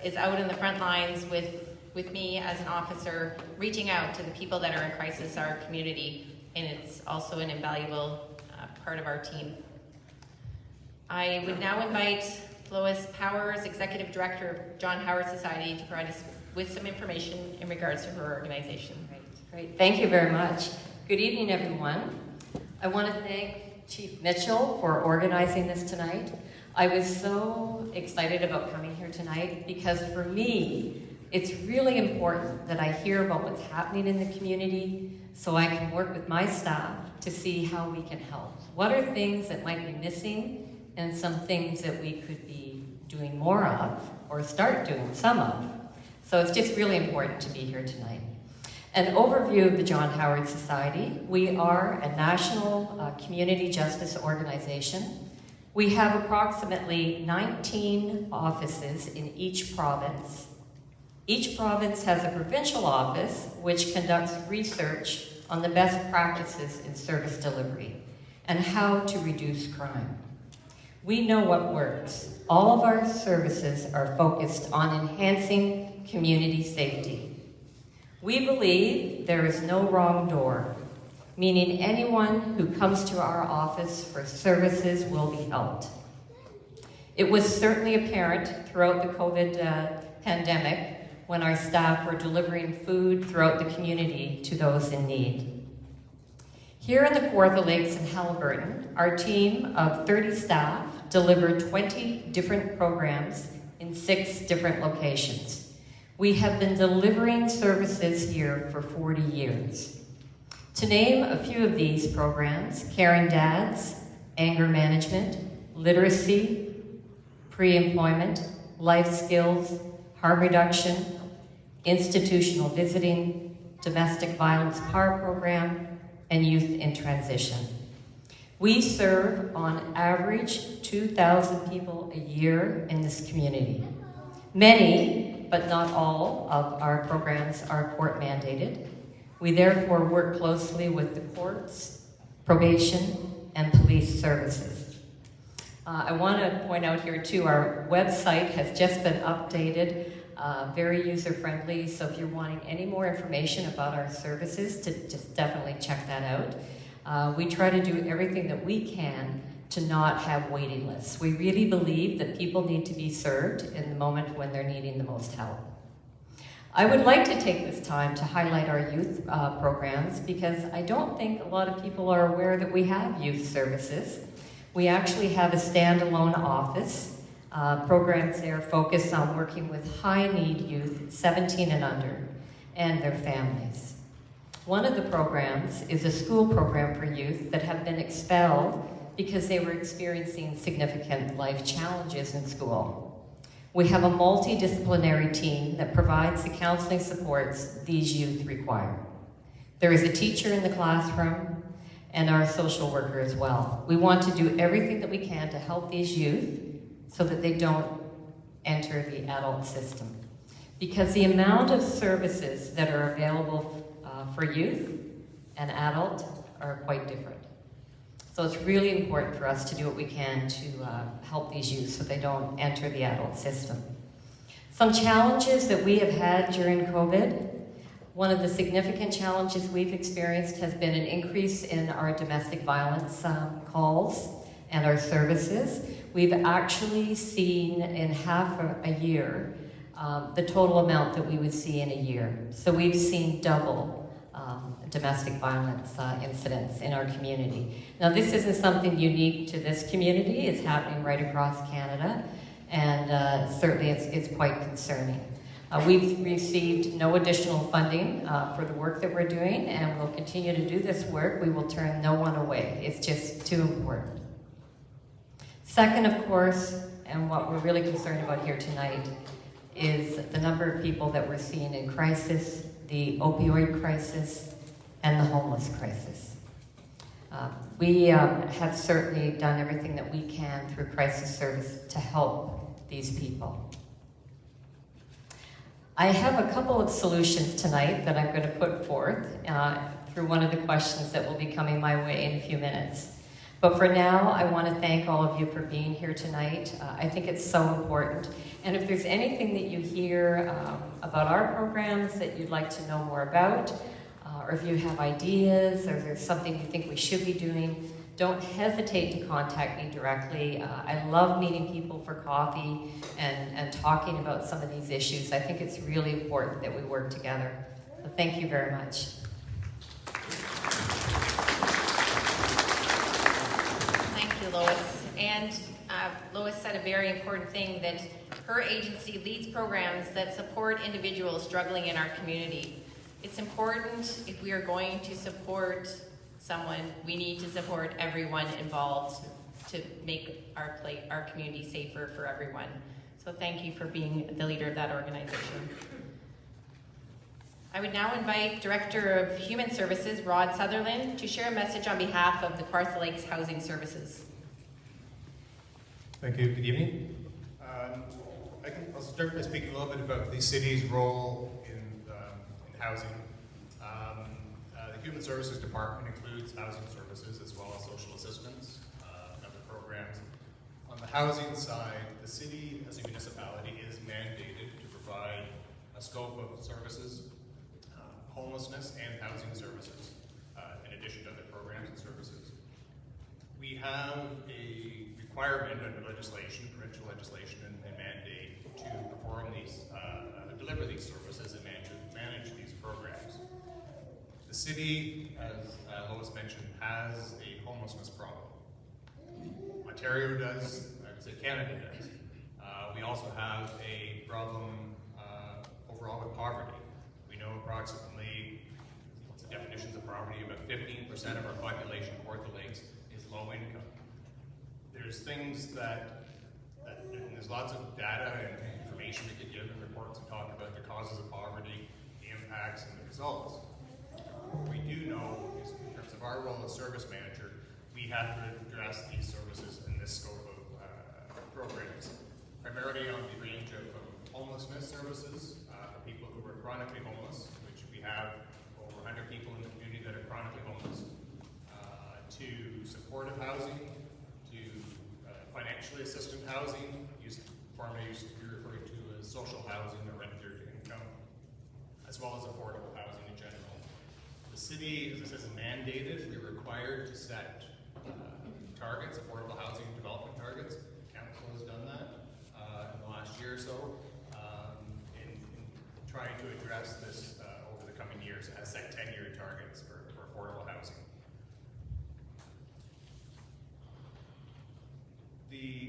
is out in the front lines with me as an officer, reaching out to the people that are in crisis, our community, and it's also an invaluable part of our team. I would now invite Lois Powers, Executive Director of John Howard Society, to provide us with some information in regards to her organization. Great, thank you very much. Good evening, everyone. I want to thank Chief Mitchell for organizing this tonight. I was so excited about coming here tonight because for me, it's really important that I hear about what's happening in the community so I can work with my staff to see how we can help. What are things that might be missing and some things that we could be doing more of or start doing some of. So it's just really important to be here tonight. An overview of the John Howard Society. We are a national community justice organization. We have approximately 19 offices in each province. Each province has a provincial office which conducts research on the best practices in service delivery and how to reduce crime. We know what works. All of our services are focused on enhancing community safety. We believe there is no wrong door, meaning anyone who comes to our office for services will be helped. It was certainly apparent throughout the COVID pandemic when our staff were delivering food throughout the community to those in need. Here in the Kawartha Lakes in Haliburton, our team of 30 staff delivered 20 different programs in 6 different locations. We have been delivering services here for 40 years. To name a few of these programs, Caring Dads, Anger Management, Literacy, Pre-Employment, Life Skills, Harm Reduction, Institutional Visiting, Domestic Violence PAR Program, and Youth in Transition. We serve on average 2,000 people a year in this community. Many, but not all, of our programs are court mandated. We therefore work closely with the courts, probation, and police services. I want to point out here too, our website has just been updated, very user-friendly, so if you're wanting any more information about our services, to just definitely check that out. We try to do everything that we can to not have waiting lists. We really believe that people need to be served in the moment when they're needing the most help. I would like to take this time to highlight our youth programs because I don't think a lot of people are aware that we have youth services. We actually have a standalone office. Programs there focus on working with high-need youth, 17 and under, and their families. One of the programs is a school program for youth that have been expelled because they were experiencing significant life challenges in school. We have a multidisciplinary team that provides the counseling supports these youth require. There is a teacher in the classroom and our social worker as well. We want to do everything that we can to help these youth so that they don't enter the adult system. Because the amount of services that are available for youth and adult are quite different. So it's really important for us to do what we can to help these youth so they don't enter the adult system. Some challenges that we have had during COVID. One of the significant challenges we've experienced has been an increase in our domestic violence calls and our services. We've actually seen in half a year the total amount that we would see in a year. So we've seen double domestic violence incidents in our community. Now, this isn't something unique to this community. It's happening right across Canada, and certainly it's quite concerning. We've received no additional funding for the work that we're doing, and we'll continue to do this work. We will turn no one away. It's just too important. Second, of course, and what we're really concerned about here tonight, is the number of people that we're seeing in crisis, the opioid crisis, and the homeless crisis. We have certainly done everything that we can through crisis service to help these people. I have a couple of solutions tonight that I'm going to put forth through one of the questions that will be coming my way in a few minutes. But for now, I want to thank all of you for being here tonight. I think it's so important. And if there's anything that you hear about our programs that you'd like to know more about, or if you have ideas, or there's something you think we should be doing, don't hesitate to contact me directly. I love meeting people for coffee and talking about some of these issues. I think it's really important that we work together. So thank you very much. Lois. And Lois said a very important thing, that her agency leads programs that support individuals struggling in our community. It's important, if we are going to support someone, we need to support everyone involved to make our community safer for everyone. So thank you for being the leader of that organization. I would now invite Director of Human Services, Rod Sutherland, to share a message on behalf of the Kawartha Lakes Housing Services. Thank you. Good evening. I'll start by speaking a little bit about the city's role in housing. The Human Services Department includes housing services as well as social assistance and other programs. On the housing side, the city as a municipality is mandated to provide a scope of services, homelessness and housing services, in addition to other programs and services. We have a requirement under legislation, provincial legislation, and mandate to perform these, deliver these services and manage these programs. The city, as Lois mentioned, has a homelessness problem. Ontario does, I would say Canada does. We also have a problem overall with poverty. We know approximately, what's the definitions of poverty, about 15% of our population, Kawartha Lakes, is low income. There's things that and there's lots of data and information we could give in reports and talk about the causes of poverty, the impacts, and the results. What we do know is, in terms of our role as service manager, we have to address these services in this scope of programs, primarily on the range of homelessness services for people who are chronically homeless, which we have over 100 people in the community that are chronically homeless, to supportive housing, financially assisted housing, formerly used to be referred to as social housing or renter to income, as well as affordable housing in general. The city, as I said, is mandated. We're required to set targets, affordable housing development targets. Council has done that in the last year or so in trying to address this over the coming years. It has set 10-year targets for affordable housing.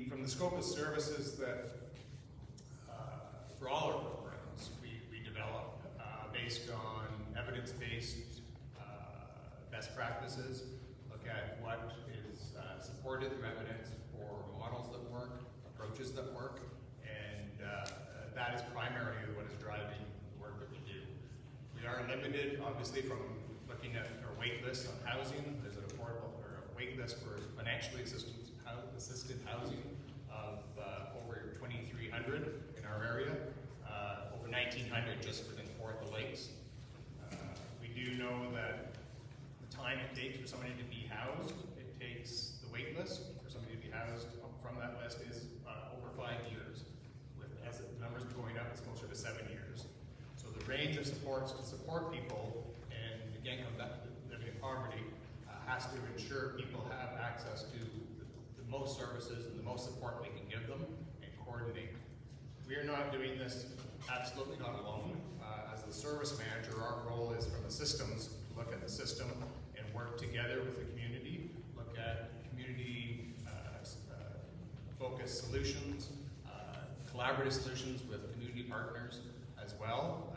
From the scope of services that, for all our programs, we develop based on evidence-based best practices, look at what is supported through evidence for models that work, approaches that work, and that is primarily what is driving the work that we do. We are limited, obviously, from looking at our wait lists on housing. There's an affordable or a wait list for financially assisted housing of over 2,300 in our area, over 1,900 just within Kawartha Lakes. We do know that the time it takes for somebody to be housed, it takes the wait list for somebody to be housed from that list is over 5 years. As the numbers are going up, it's closer to 7 years. So the range of supports to support people, and again, come back to living in poverty, has to ensure people have access to the most services and the most support we can give them and coordinate. We are not doing this absolutely not alone. As the service manager, our role is from a systems look at the system and work together with the community, look at community focused solutions, collaborative solutions with community partners as well.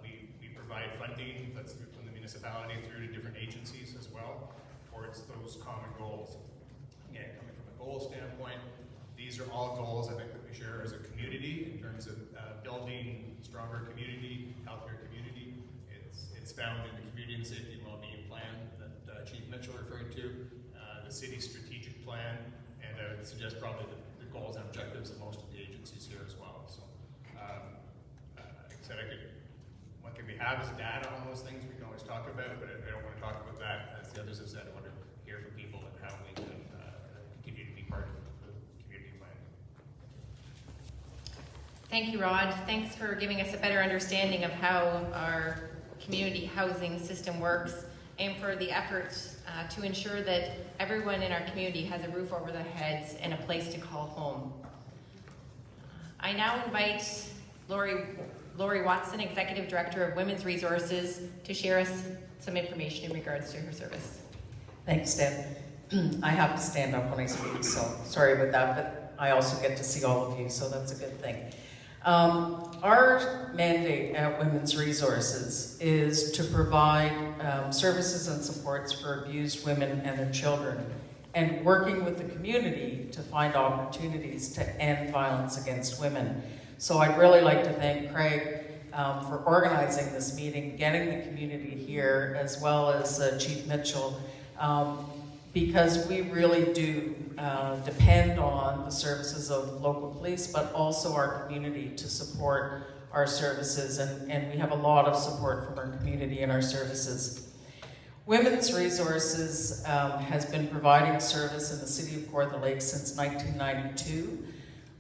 We provide funding that's from the municipality through to different agencies as well towards those common goals. Again, coming from a goal standpoint, these are all goals I think that we share as a community in terms of building stronger community, healthier community. It's found in the Community and Safety and Wellbeing Plan that Chief Mitchell referred to, the city strategic plan, and I would suggest probably the goals and objectives of most of the agencies here as well. So, like I said, one thing we have is data on those things we can always talk about, but I don't want to talk about that. As the others have said, I want to hear from people and how we can continue to be part of the community plan. Thank you, Rod. Thanks for giving us a better understanding of how our community housing system works and for the efforts to ensure that everyone in our community has a roof over their heads and a place to call home. I now invite Lori Watson, Executive Director of Women's Resources, to share us some information in regards to her service. Thanks, Deb. I have to stand up when I speak, so sorry about that, but I also get to see all of you, so that's a good thing. Our mandate at Women's Resources is to provide services and supports for abused women and their children, and working with the community to find opportunities to end violence against women. So I'd really like to thank Craig for organizing this meeting, getting the community here, as well as Chief Mitchell, because we really do depend on the services of local police, but also our community to support our services, and we have a lot of support from our community and our services. Women's Resources has been providing service in the city of Kawartha Lakes since 1992.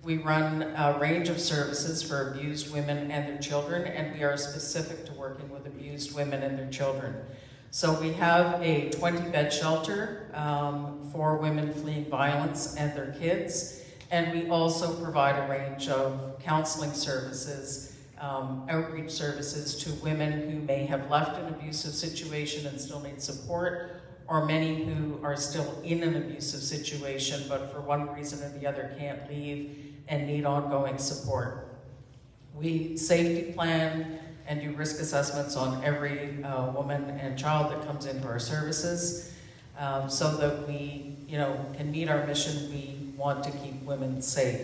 We run a range of services for abused women and their children, and we are specific to working with abused women and their children. So we have a 20-bed shelter for women fleeing violence and their kids, and we also provide a range of counseling services, outreach services to women who may have left an abusive situation and still need support, or many who are still in an abusive situation but for one reason or the other can't leave and need ongoing support. We safety plan and do risk assessments on every woman and child that comes into our services, so that we can meet our mission. We want to keep women safe.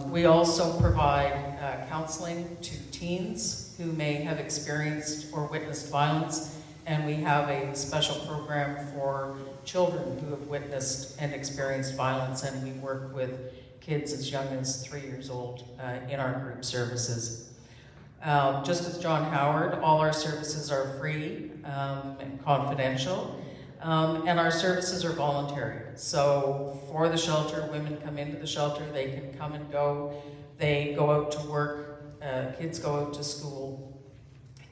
We also provide counseling to teens who may have experienced or witnessed violence, and we have a special program for children who have witnessed and experienced violence, and we work with kids as young as 3 years old in our group services. Just as John Howard, all our services are free and confidential, and our services are voluntary. So for the shelter, women come into the shelter, they can come and go, they go out to work, kids go out to school,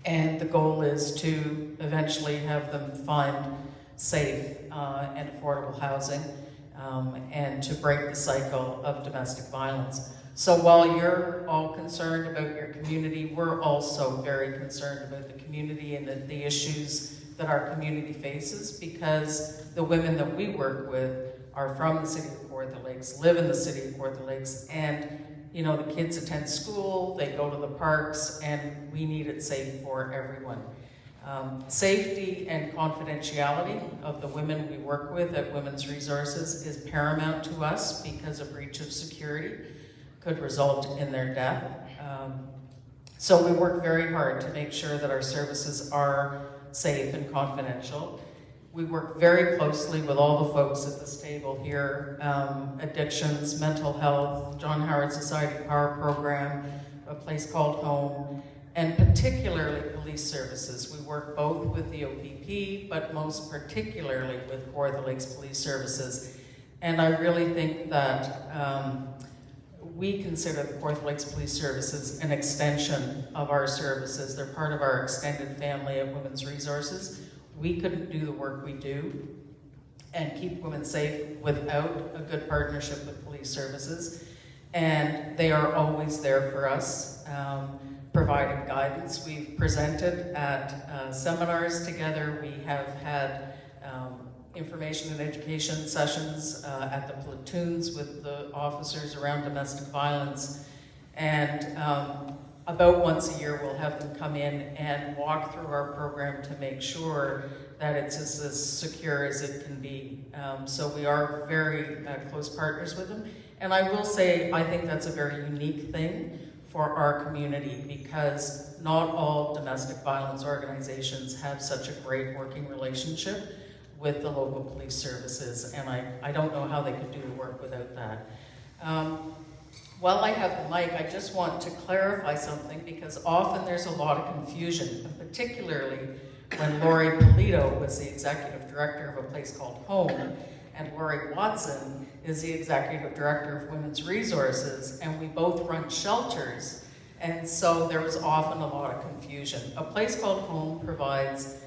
and the goal is to eventually have them find safe and affordable housing, and to break the cycle of domestic violence. So while you're all concerned about your community, we're also very concerned about the community and the issues that our community faces, because the women that we work with are from the city of Kawartha Lakes, live in the city of Kawartha Lakes, and the kids attend school, they go to the parks, and we need it safe for everyone. Safety and confidentiality of the women we work with at Women's Resources is paramount to us, because a breach of security could result in their death. So we work very hard to make sure that our services are safe and confidential. We work very closely with all the folks at this table here, addictions, mental health, John Howard Society Power Program, a place called Home, and particularly police services. We work both with the OPP, but most particularly with Kawartha Lakes Police Services. And I really think that we consider the Kawartha Lakes Police Services an extension of our services. They're part of our extended family of Women's Resources. We couldn't do the work we do and keep women safe without a good partnership with police services. And they are always there for us. providing guidance. We've presented at seminars together. We have had information and education sessions at the platoons with the officers around domestic violence. And about once a year, we'll have them come in and walk through our program to make sure that it's as secure as it can be. So we are very close partners with them. And I will say, I think that's a very unique thing for our community, because not all domestic violence organizations have such a great working relationship with the local police services, and I don't know how they could do the work without that. While I have the mic, I just want to clarify something, because often there's a lot of confusion, and particularly when Lori Polito was the executive director of a place called Home, and Lori Watson is the executive director of Women's Resources, and we both run shelters, and so there was often a lot of confusion. A place called Home provides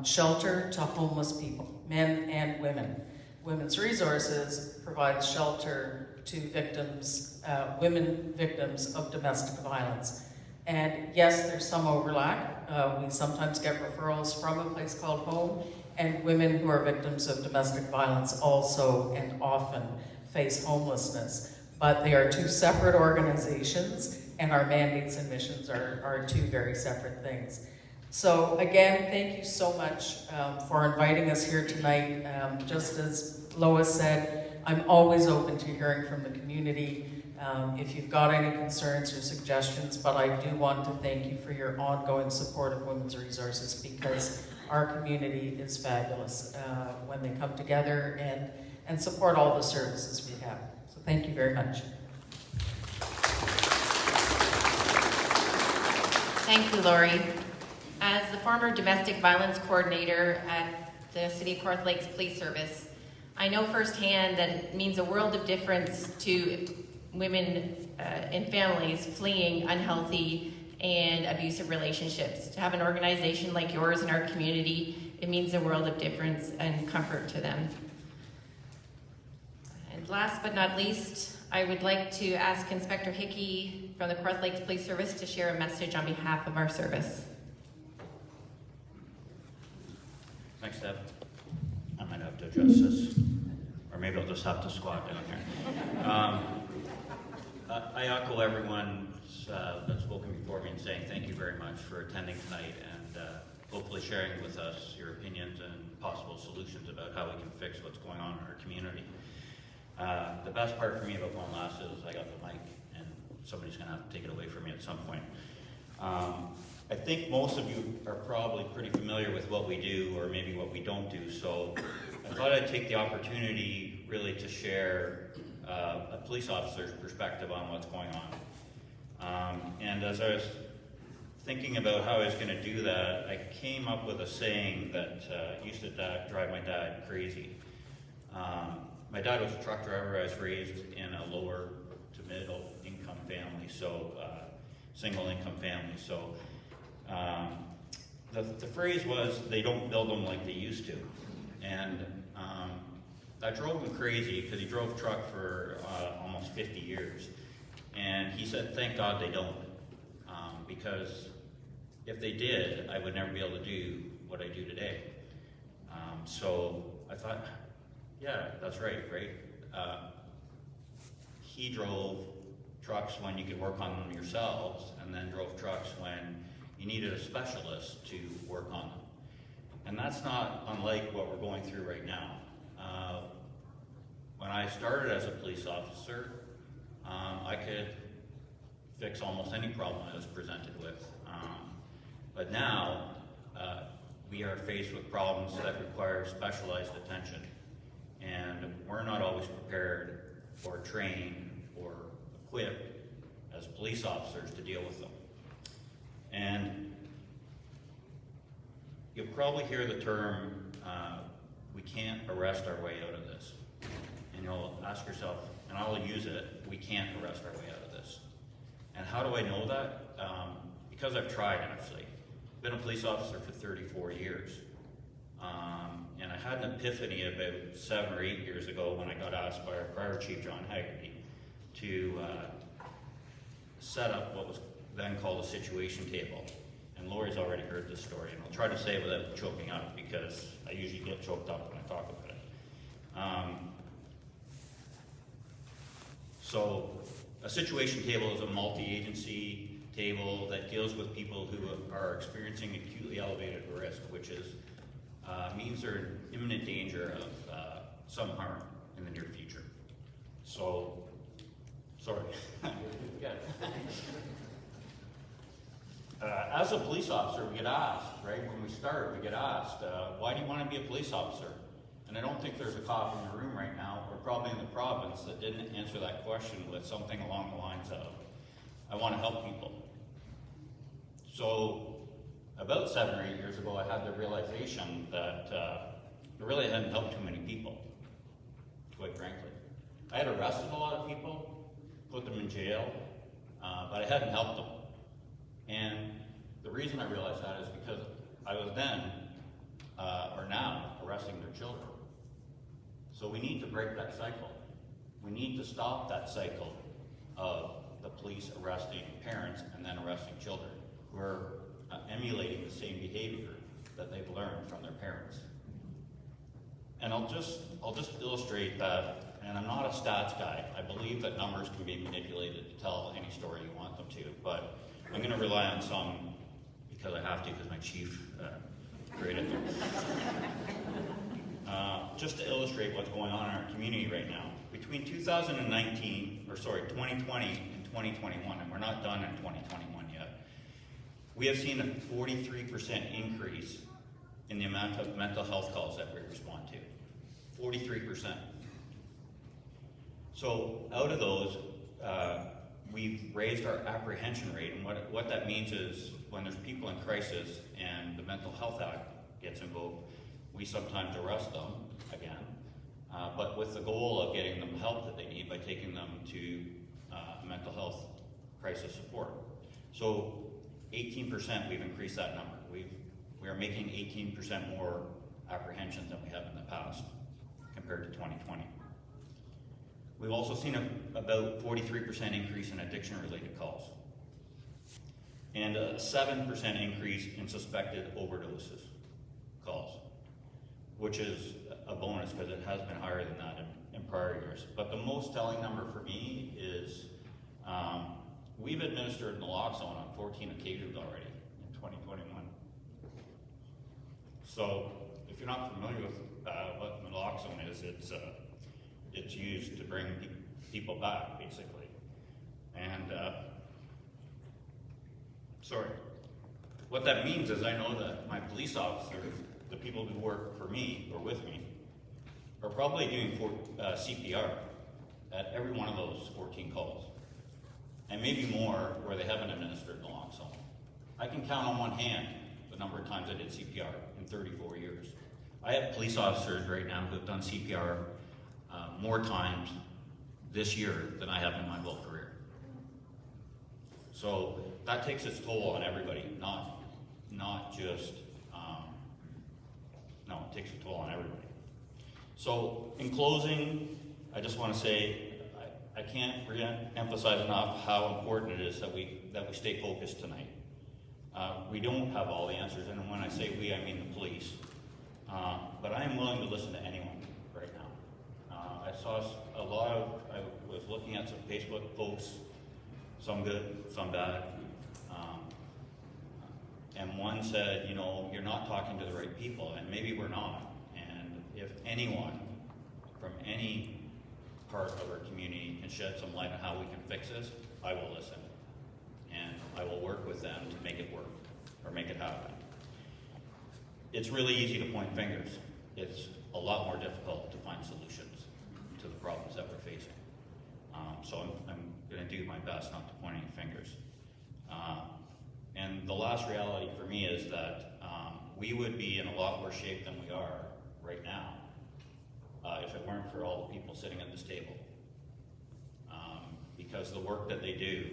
shelter to homeless people, men and women. Women's Resources provides shelter to victims, women victims of domestic violence. And yes, there's some overlap. We sometimes get referrals from a place called Home, and women who are victims of domestic violence also and often face homelessness. But they are two separate organizations, and our mandates and missions are two very separate things. So again, thank you so much for inviting us here tonight. Just as Lois said, I'm always open to hearing from the community if you've got any concerns or suggestions, but I do want to thank you for your ongoing support of Women's Resources, because our community is fabulous when they come together and support all the services we have. So thank you very much. Thank you, Lori. As the former domestic violence coordinator at the City of Kawartha Lakes Police Service, I know firsthand that it means a world of difference to women and families fleeing unhealthy and abusive relationships. To have an organization like yours in our community, it means a world of difference and comfort to them. And last but not least, I would like to ask Inspector Hickey from the Kawartha Lakes Police Service to share a message on behalf of our service. Thanks, Deb. I might have to adjust this, or maybe I'll just have to squat down here. I echo everyone that's spoken before me in saying thank you very much for attending tonight and hopefully sharing with us your opinions and possible solutions about how we can fix what's going on in our community. The best part for me about going last is I got the mic, and somebody's going to have to take it away from me at some point. I think most of you are probably pretty familiar with what we do, or maybe what we don't do, so I thought I'd take the opportunity really to share a police officer's perspective on what's going on. And as I was thinking about how I was going to do that, I came up with a saying that used to drive my dad crazy. My dad was a truck driver. I was raised in a lower to middle income family, so single income family. So the phrase was, they don't build them like they used to. And that drove him crazy, because he drove truck for almost 50 years. And he said, thank God they don't. Because if they did, I would never be able to do what I do today. So I thought, yeah, that's right? He drove trucks when you could work on them yourselves, and then drove trucks when you needed a specialist to work on them. And that's not unlike what we're going through right now. When I started as a police officer, I could fix almost any problem I was presented with. But now, we are faced with problems that require specialized attention. And we're not always prepared or trained or equipped as police officers to deal with them. And you'll probably hear the term, we can't arrest our way out of this. And you'll ask yourself, and I'll use it, we can't arrest our way out of this. And how do I know that? Because I've tried, actually. I've been a police officer for 34 years. And I had an epiphany about 7 or 8 years ago when I got asked by our prior chief, John Haggerty, to set up what was then called a situation table. And Lori's already heard this story, and I'll try to say it without choking up, because I usually get choked up when I talk about it. So a situation table is a multi-agency table that deals with people who are experiencing acutely elevated risk, which is means they're in imminent danger of some harm in the near future. So, sorry. Yeah. As a police officer, we get asked, right, when we start, we get asked, why do you want to be a police officer? And I don't think there's a cop in the room right now, or probably in the province, that didn't answer that question with something along the lines of, I want to help people. So, about 7 or 8 years ago, I had the realization that I really hadn't helped too many people, quite frankly. I had arrested a lot of people, put them in jail, but I hadn't helped them. And the reason I realized that is because I was then, or now, arresting their children. So we need to break that cycle. We need to stop that cycle of the police arresting parents and then arresting children who are emulating the same behavior that they've learned from their parents. And I'll just illustrate that, and I'm not a stats guy. I believe that numbers can be manipulated to tell any story you want them to, but I'm going to rely on some because I have to, because my chief created them. Just to illustrate what's going on in our community right now. Between 2020 and 2021, and we're not done in 2021 yet, we have seen a 43% increase in the amount of mental health calls that we respond to. 43%. So out of those, we've raised our apprehension rate, and what that means is when there's people in crisis and the Mental Health Act gets invoked, we sometimes arrest them again, but with the goal of getting them help that they need by taking them to mental health crisis support. So 18% we've increased that number. We are making 18% more apprehensions than we have in the past compared to 2020. We've also seen about 43% increase in addiction-related calls and a 7% increase in suspected overdoses calls, which is a bonus because it has been higher than that in prior years. But the most telling number for me is we've administered naloxone on 14 occasions already in 2021. So if you're not familiar with what naloxone is, it's used to bring people back, basically. And sorry. What that means is I know that my police officers, the people who work for me or with me, are probably doing CPR at every one of those 14 calls. And maybe more where they haven't administered naloxone. I can count on one hand the number of times I did CPR in 34 years. I have police officers right now who have done CPR more times this year than I have in my whole career. So that takes its toll on everybody, not just, no, it takes a toll on everybody. So in closing, I just want to say, I can't emphasize enough how important it is that we stay focused tonight. We don't have all the answers, and when I say we, I mean the police. But I am willing to listen to anyone right now. I saw I was looking at some Facebook posts, some good, some bad. And one said, you know, you're not talking to the right people, and maybe we're not. And if anyone from any part of our community can shed some light on how we can fix this, I will listen. And I will work with them to make it work, or make it happen. It's really easy to point fingers. It's a lot more difficult to find solutions to the problems that we're facing. So I'm going to do my best not to point any fingers. And the last reality for me is that we would be in a lot worse shape than we are right now if it weren't for all the people sitting at this table. Because the work that they do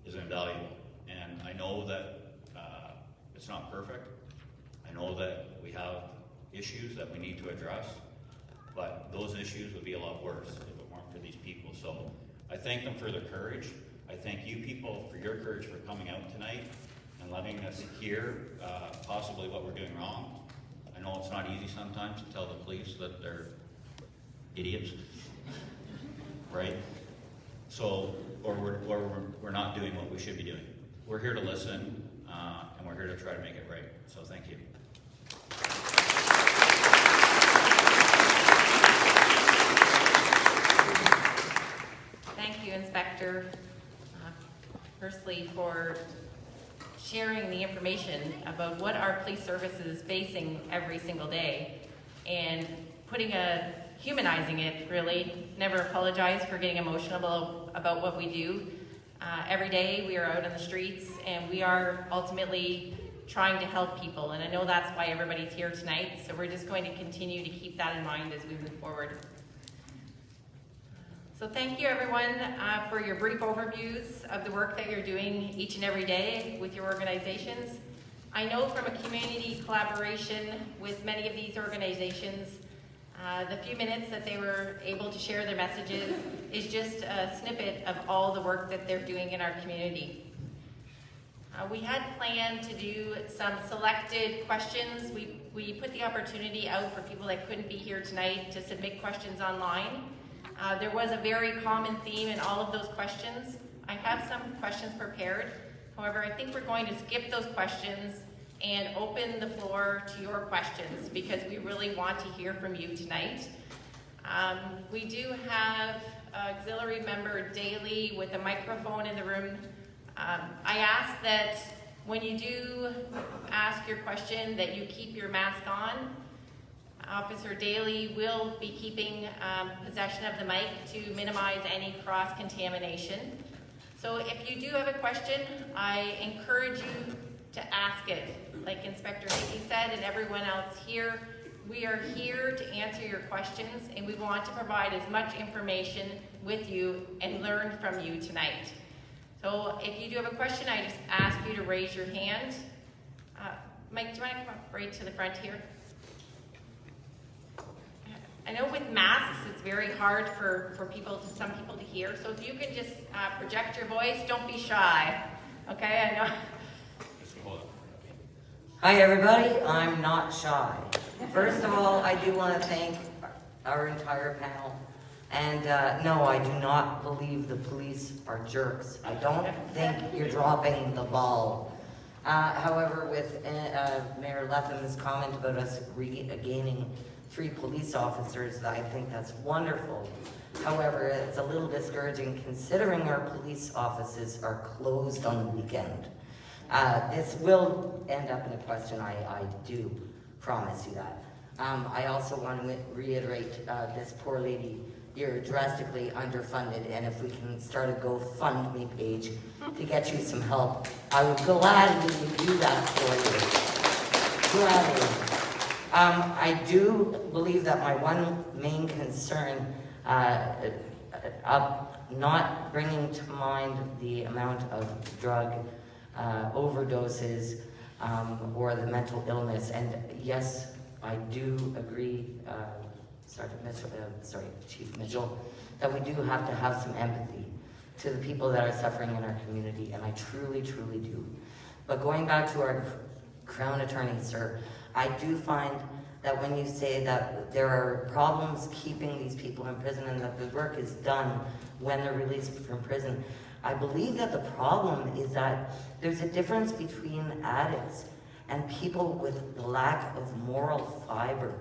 is invaluable. And I know that it's not perfect. I know that we have issues that we need to address, but those issues would be a lot worse if it weren't for these people. So I thank them for their courage. I thank you people for your courage for coming out tonight and letting us hear possibly what we're doing wrong. I know it's not easy sometimes to tell the police that they're idiots, right? So, or we're not doing what we should be doing. We're here to listen, and we're here to try to make it right. So thank you. Thank you, Inspector, firstly for sharing the information about what our police service is facing every single day and humanizing it, really. Never apologize for getting emotional about what we do. Every day we are out on the streets and we are ultimately trying to help people, and I know that's why everybody's here tonight, so we're just going to continue to keep that in mind as we move forward. So thank you everyone for your brief overviews of the work that you're doing each and every day with your organizations. I know from a community collaboration with many of these organizations, the few minutes that they were able to share their messages is just a snippet of all the work that they're doing in our community. We had planned to do some selected questions. We put the opportunity out for people that couldn't be here tonight to submit questions online. There was a very common theme in all of those questions. I have some questions prepared. However, I think we're going to skip those questions and open the floor to your questions because we really want to hear from you tonight. We do have auxiliary member Daly with a microphone in the room. I ask that when you do ask your question that you keep your mask on. Officer Daly will be keeping possession of the mic to minimize any cross-contamination. So if you do have a question, I encourage you to ask it. Like Inspector Hickey said and everyone else here, we are here to answer your questions and we want to provide as much information with you and learn from you tonight. So if you do have a question, I just ask you to raise your hand. Mike, do you want to come up right to the front here? I know with masks, it's very hard for some people to hear. So if you can just project your voice, don't be shy. Okay, I know. Hi everybody, I'm not shy. First of all, I do want to thank our entire panel. And no, I do not believe the police are jerks. I don't think you're dropping the ball. However, with Mayor Letham's comment about us regaining 3 police officers, I think that's wonderful. However, it's a little discouraging considering our police offices are closed on the weekend. This will end up in a question, I do promise you that. I also want to reiterate this poor lady, you're drastically underfunded, and if we can start a GoFundMe page to get you some help, I would gladly do that for you. Gladly. I do believe that my one main concern, not bringing to mind the amount of drug overdoses or the mental illness, and yes, I do agree, Chief Mitchell, that we do have to have some empathy to the people that are suffering in our community, and I truly, truly do. But going back to our Crown Attorney, sir, I do find that when you say that there are problems keeping these people in prison and that the work is done when they're released from prison, I believe that the problem is that there's a difference between addicts and people with the lack of moral fiber.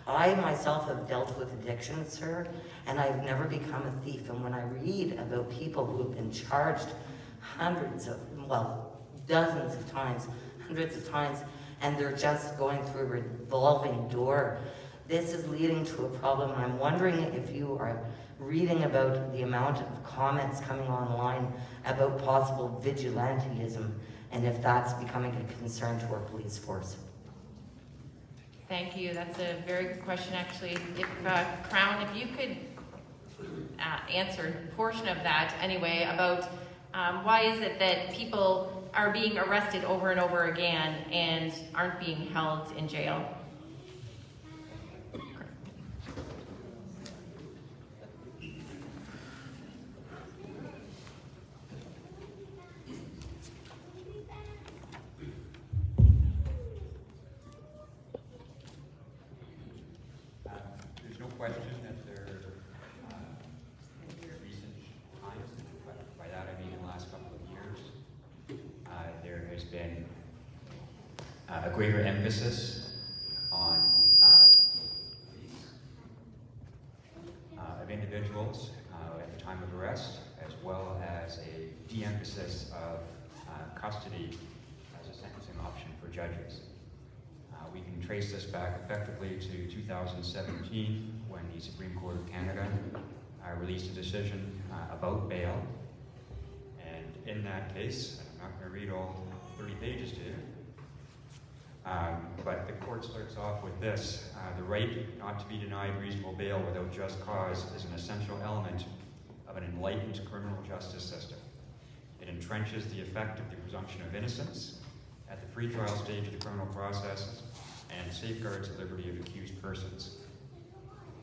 I myself have dealt with addiction, sir, and I've never become a thief. And when I read about people who have been charged dozens of times, hundreds of times, and they're just going through a revolving door, this is leading to a problem. I'm wondering if you are reading about the amount of comments coming online about possible vigilantism, and if that's becoming a concern to our police force. Thank you. That's a very good question, actually. If Crown, if you could answer a portion of that anyway about why is it that people are being arrested over and over again and aren't being held in jail? question that there in recent times, and by that I mean in the last couple of years, there has been a greater emphasis on of individuals at the time of arrest, as well as a de-emphasis of custody as a sentencing option for judges. We can trace this back effectively to 2017, when the Supreme Court of Canada released a decision about bail. And in that case, I'm not going to read all 30 pages to you, but the court starts off with this: the right not to be denied reasonable bail without just cause is an essential element of an enlightened criminal justice system. It entrenches the effect of the presumption of innocence at the pretrial stage of the criminal process and safeguards the liberty of accused persons.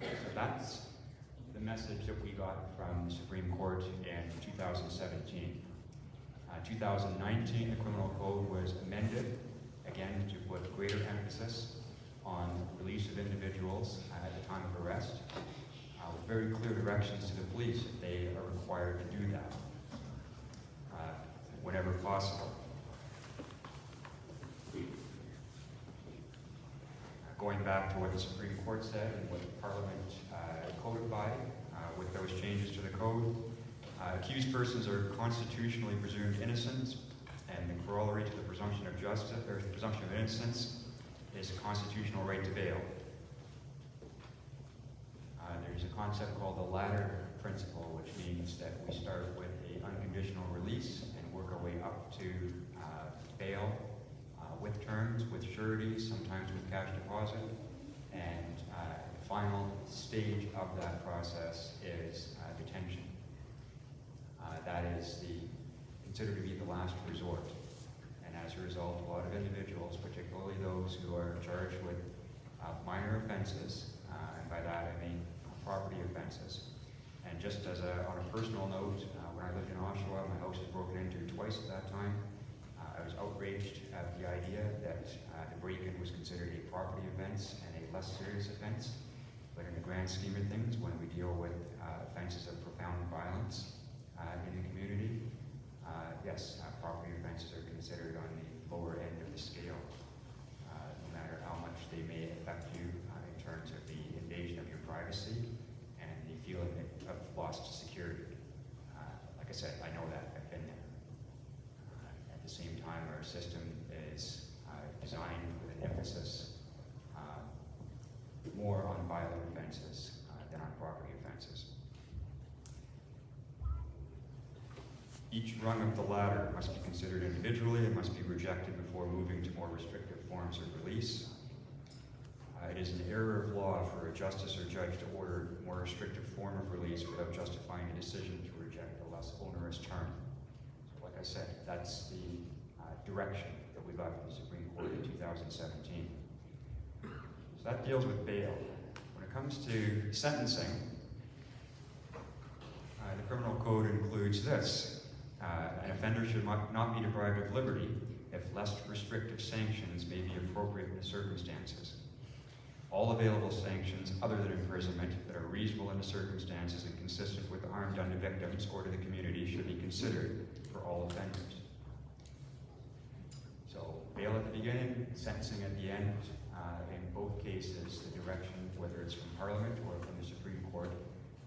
So that's the message that we got from the Supreme Court in 2017. 2019, the criminal code was amended, again, to put greater emphasis on release of individuals at the time of arrest, with very clear directions to the police that they are required to do that whenever possible. Going back to what the Supreme Court said and what the Parliament codified with those changes to the code, accused persons are constitutionally presumed innocent, and the corollary to the presumption of justice, or the presumption of innocence, is a constitutional right to bail. There's a concept called the ladder principle, which means that we start with an unconditional release and work our way up to bail with terms, with sureties, sometimes with cash deposit, and the final stage of that process is detention. That is considered to be the last resort, and as a result, a lot of individuals, particularly those who are charged with minor offenses, and by that I mean property offenses. And just as on a personal note, when I lived in Oshawa, my house was broken into twice at that time. I was outraged at the idea that the break-in was considered a property offense and a less serious offense. But in the grand scheme of things, when we deal with offenses of profound violence in the community, yes, property offenses are considered on the lower end of the scale, no matter how much they may affect you in terms of the invasion of your privacy and the feeling of lost security. Like I said, I know that. I've been there. At the same time, our system is designed with an emphasis more on violent offenses than on property offenses. Each rung of the ladder must be considered individually and must be rejected before moving to more restrictive forms of release. It is an error of law for a justice or judge to order a more restrictive form of release without justifying a decision to reject a less onerous term. So like I said, that's the direction that we got from the Supreme Court in 2017. So that deals with bail. When it comes to sentencing, the criminal code includes this. An offender should not be deprived of liberty if less restrictive sanctions may be appropriate in the circumstances. All available sanctions other than imprisonment that are reasonable in the circumstances and consistent with the harm done to victims or to the community should be considered for all offenders. So bail at the beginning, sentencing at the end. In both cases, the direction, whether it's from Parliament or from the Supreme Court,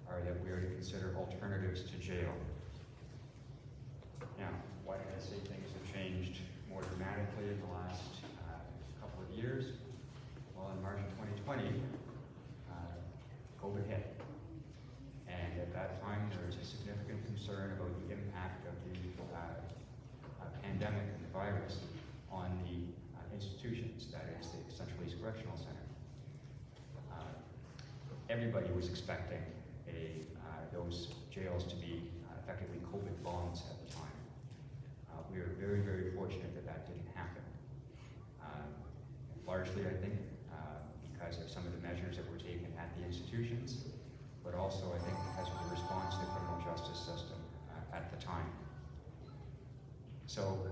are that we are to consider alternatives to jail. Now, why did I say things have changed more dramatically in the last couple of years? Well, in March of 2020, COVID hit. And at that time, there was a significant concern about the impact of the pandemic and the virus on the institutions, that is, the Central East Correctional Center. Everybody was expecting those jails to be effectively COVID bombs at the time. We are very, very fortunate that that didn't happen. Largely, I think, because of some of the measures that were taken at the institutions, but also, I think, because of the response to the criminal justice system at the time. So,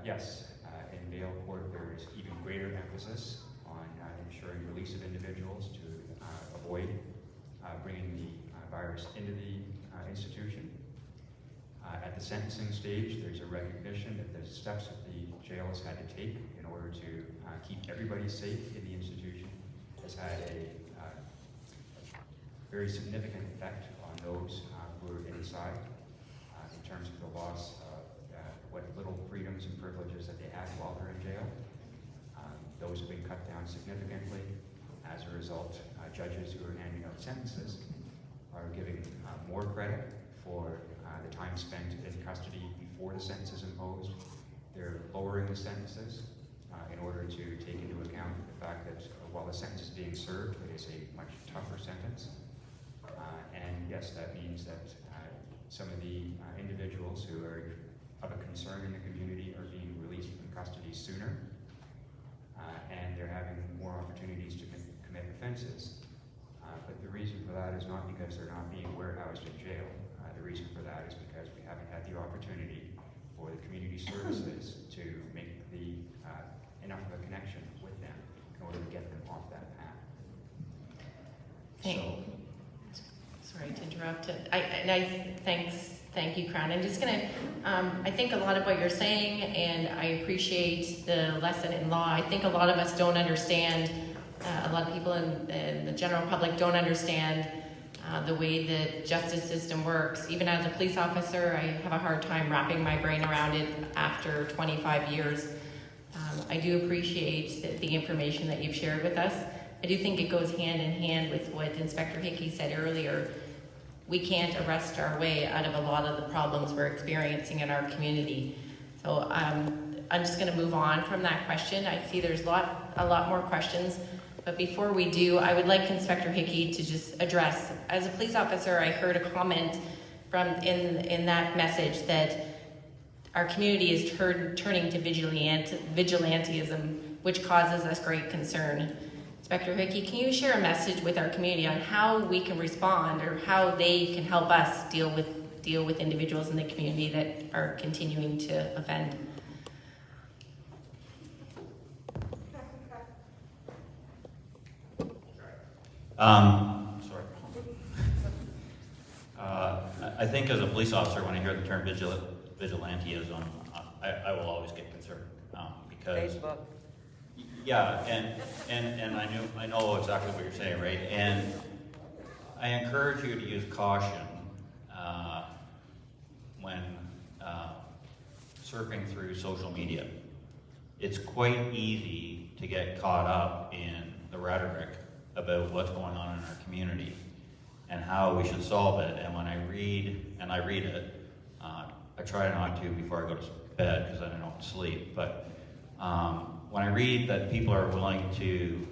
yes, in bail court, there is even greater emphasis on ensuring release of individuals to avoid bringing the virus into the institution. At the sentencing stage, there's a recognition that the steps that the jail has had to take in order to keep everybody safe in the institution has had a very significant effect on those who are inside in terms of the loss of what little freedoms and privileges that they had while they're in jail. Those have been cut down significantly. As a result, judges who are handing out sentences are giving more credit for the time spent in custody before the sentence is imposed. They're lowering the sentences in order to take into account the fact that while the sentence is being served, it is a much tougher sentence. And yes, that means that some of the individuals who are of a concern in the community are being released from custody sooner, and they're having more opportunities to commit offenses. But the reason for that is not because they're not being warehoused in jail. The reason for that is because we haven't had the opportunity for the community services to make enough of a connection with them in order to get them off that path. Sorry to interrupt. Thank you, Crown. I'm just gonna, I think a lot of what you're saying, and I appreciate the lesson in law. I think a lot of us don't understand, a lot of people in the general public don't understand the way the justice system works. Even as a police officer, I have a hard time wrapping my brain around it after 25 years. I do appreciate the information that you've shared with us. I do think it goes hand in hand with what Inspector Hickey said earlier. We can't arrest our way out of a lot of the problems we're experiencing in our community. So I'm just going to move on from that question. I see there's a lot more questions, but before we do, I would like Inspector Hickey to just address. As a police officer, I heard a comment from in that message that our community is turning to vigilantism, which causes us great concern. Inspector Hickey, can you share a message with our community on how we can respond or how they can help us deal with individuals in the community that are continuing to offend? Sorry. I think as a police officer, when I hear the term vigilantism, I will always get concerned because Facebook. Yeah, and I know exactly what you're saying, right? And I encourage you to use caution when surfing through social media. It's quite easy to get caught up in the rhetoric about what's going on in our community and how we should solve it. And when I read it, I try not to before I go to bed because I don't sleep. But when I read that people are willing to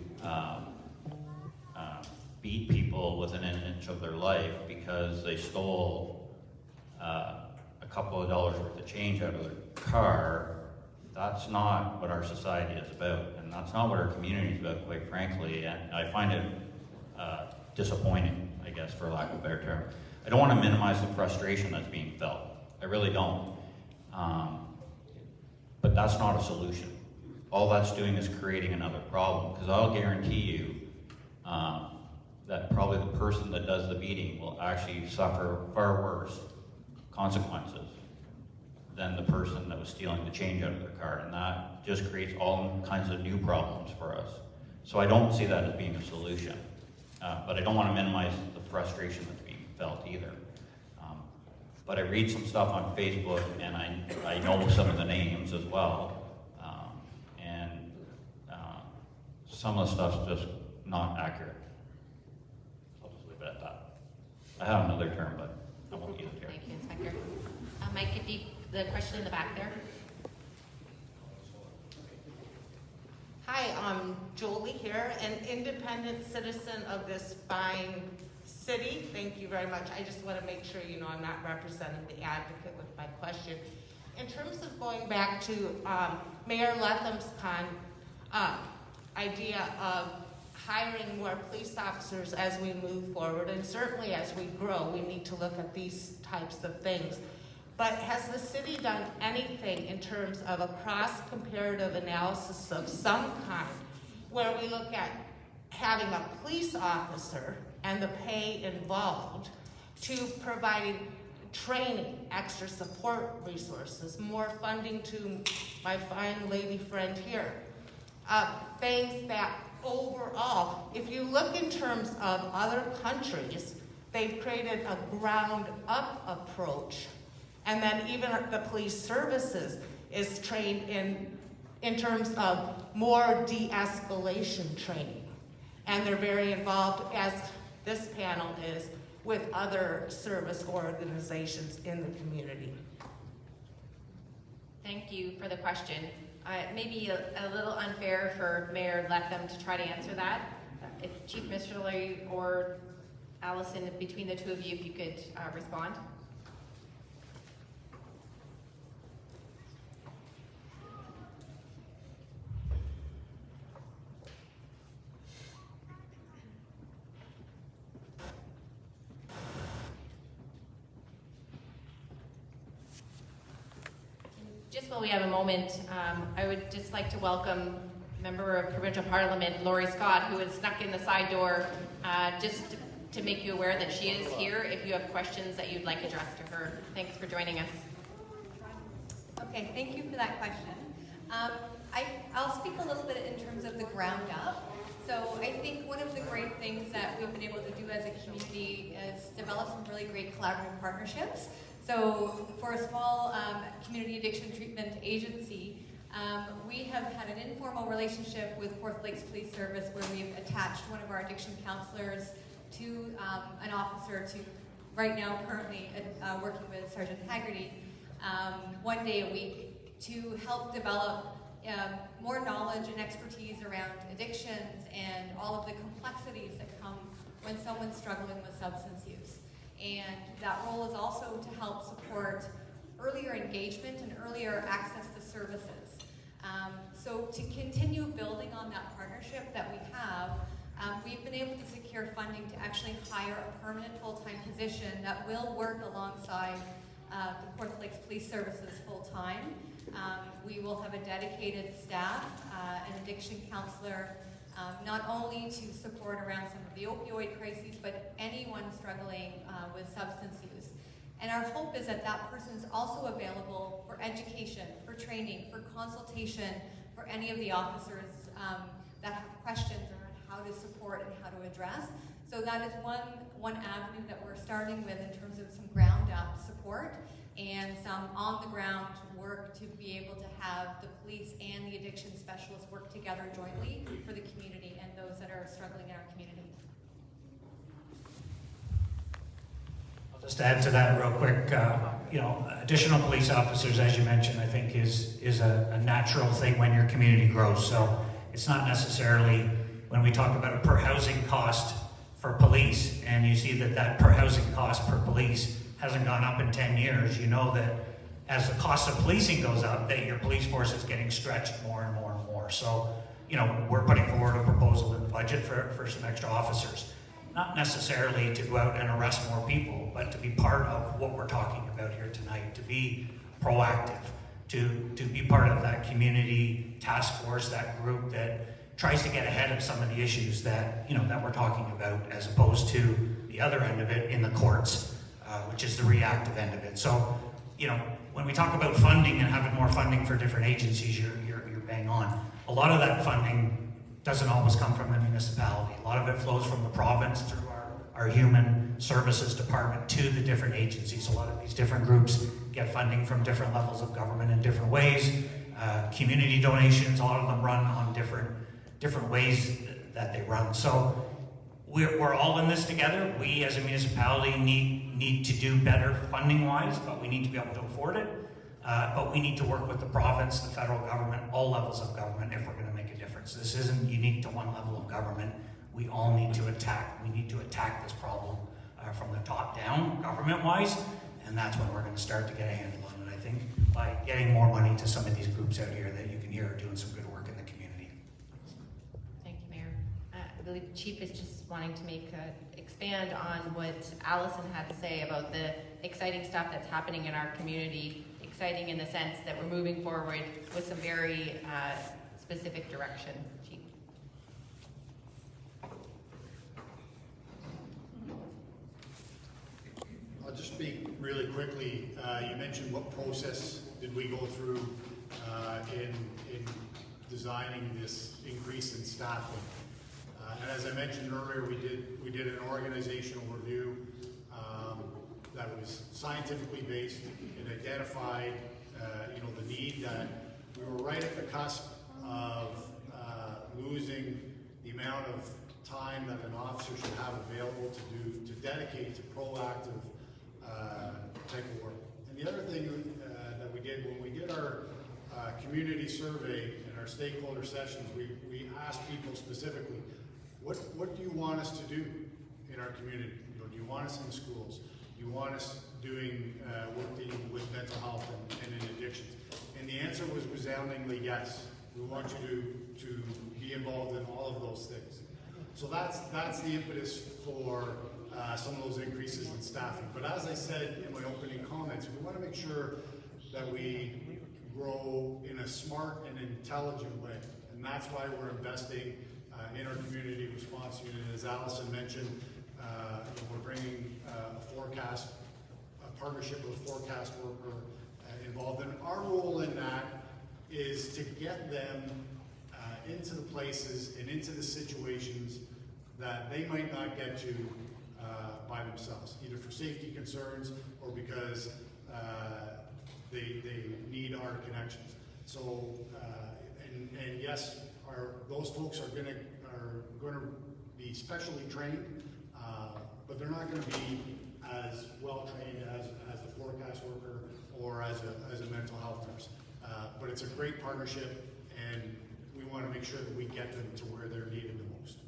beat people within an inch of their life because they stole a couple of dollars worth of change out of their car, that's not what our society is about, and that's not what our community is about, quite frankly. And I find it disappointing, I guess, for lack of a better term. I don't want to minimize the frustration that's being felt. I really don't. But that's not a solution. All that's doing is creating another problem, because I'll guarantee you that probably the person that does the beating will actually suffer far worse consequences than the person that was stealing the change out of their car, and that just creates all kinds of new problems for us. So I don't see that as being a solution, but I don't want to minimize the frustration that's being felt either. But I read some stuff on Facebook, and I know some of the names as well, and some of the stuff's just not accurate. I'll just leave it at that. I have another term, but I won't use it here. Thank you, Inspector. Mike, if you, the question in the back there. Hi, I'm Jolie here, an independent citizen of this fine city. Thank you very much. I just want to make sure you know I'm not representing the advocate with my question. In terms of going back to Mayor Letham's idea of hiring more police officers as we move forward, and certainly as we grow, we need to look at these types of things. But has the city done anything in terms of a cross-comparative analysis of some kind, where we look at having a police officer and the pay involved to providing training, extra support resources, more funding to my fine lady friend here. Things that overall, if you look in terms of other countries, they've created a ground-up approach. And then even the police services is trained in terms of more de-escalation training. And they're very involved, as this panel is, with other service organizations in the community. Thank you for the question. Maybe a little unfair for Mayor Lethem to try to answer that. If Chief Mitchell or Allison, between the two of you, if you could respond. Just while we have a moment, I would just like to welcome Member of Provincial Parliament, Laurie Scott, who has snuck in the side door, just to make you aware that she is here if you have questions that you'd like addressed to her. Thanks for joining us. Okay, thank you for that question. I'll speak a little bit in terms of the ground up. So I think one of the great things that we've been able to do as a community is develop some really great collaborative partnerships. So for a small community addiction treatment agency, we have had an informal relationship with Kawartha Lakes Police Service where we've attached one of our addiction counselors to an officer to, right now currently working with Sergeant Haggerty, 1 day a week to help develop more knowledge and expertise around addictions and all of the complexities that come when someone's struggling with substance use. And that role is also to help support earlier engagement and earlier access to services. So to continue building on that partnership that we have, we've been able to secure funding to actually hire a permanent full-time position that will work alongside the Kawartha Lakes Police Services full-time. We will have a dedicated staff, an addiction counselor, not only to support around some of the opioid crises, but anyone struggling with substance use. And our hope is that that person is also available for education, for training, for consultation, for any of the officers that have questions around how to support and how to address. So that is one avenue that we're starting with in terms of some ground-up support and some on-the-ground work to be able to have the police and the addiction specialists work together jointly for the community and those that are struggling in our community. I'll just add to that real quick. Additional police officers, as you mentioned, I think is a natural thing when your community grows. So it's not necessarily when we talk about a per housing cost for police, and you see that per housing cost per police hasn't gone up in 10 years, you know that as the cost of policing goes up, that your police force is getting stretched more and more and more. So, we're putting forward a proposal in the budget for some extra officers. Not necessarily to go out and arrest more people, but to be part of what we're talking about here tonight, to be proactive, to be part of that community task force, that group that tries to get ahead of some of the issues that, that we're talking about, as opposed to the other end of it in the courts, which is the reactive end of it. So, when we talk about funding and having more funding for different agencies, you're bang on. A lot of that funding doesn't always come from the municipality. A lot of it flows from the province through our human services department to the different agencies. A lot of these different groups get funding from different levels of government in different ways. Community donations, a lot of them run on different ways that they run. So we're all in this together. We as a municipality need to do better funding-wise, but we need to be able to afford it. But we need to work with the province, the federal government, all levels of government if we're going to make a difference. This isn't unique to one level of government. We all need to attack. We need to attack this problem from the top down, government-wise, and that's when we're going to start to get a handle on it, I think, by getting more money to some of these groups out here that you can hear are doing some good work in the community. Thank you, Mayor. I believe the Chief is just wanting to expand on what Allison had to say about the exciting stuff that's happening in our community. Exciting in the sense that we're moving forward with some very specific direction. Chief. I'll just speak really quickly. You mentioned what process did we go through in designing this increase in staffing. And as I mentioned earlier, we did an organizational review that was scientifically based. It identified the need that we were right at the cusp of losing the amount of time that an officer should have available to dedicate to proactive type of work. And the other thing that we did when we did our community survey and our stakeholder sessions, we asked people specifically, what do you want us to do in our community? Do you want us in the schools? Do you want us doing work dealing with mental health and in addictions? And the answer was resoundingly yes. We want you to be involved in all of those things. So that's the impetus for some of those increases in staffing. But as I said in my opening comments, we want to make sure that we grow in a smart and intelligent way. And that's why we're investing in our community response unit. As Allison mentioned, we're bringing a partnership with a forecast worker involved. And our role in that is to get them into the places and into the situations that they might not get to by themselves, either for safety concerns or because they need our connections. So, and yes, those folks are going to be specially trained, but they're not going to be as well trained as a forecast worker or as a mental health nurse. But it's a great partnership, and we want to make sure that we get them to where they're needed the most.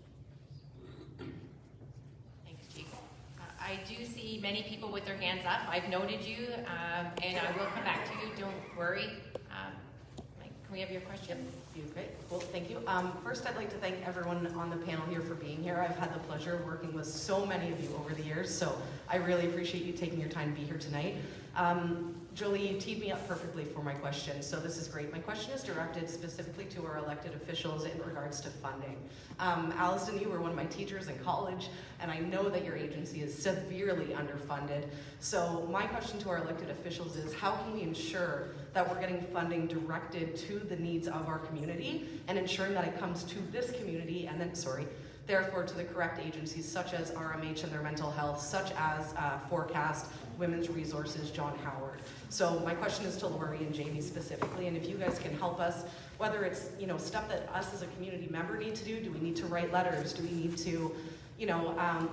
Thanks, Chief. I do see many people with their hands up. I've noted you, and I will come back to you. Don't worry. Mike, can we have your question? Great. Well, thank you. First, I'd like to thank everyone on the panel here for being here. I've had the pleasure of working with so many of you over the years, so I really appreciate you taking your time to be here tonight. Jolie, you teed me up perfectly for my question, so this is great. My question is directed specifically to our elected officials in regards to funding. Allison, you were one of my teachers in college, and I know that your agency is severely underfunded. So my question to our elected officials is, how can we ensure that we're getting funding directed to the needs of our community and ensuring that it comes to this community and then, therefore to the correct agencies such as RMH and their mental health, such as Forecast, Women's Resources, John Howard. So my question is to Lori and Jamie specifically, and if you guys can help us, whether it's stuff that us as a community member need to do we need to write letters? Do we need to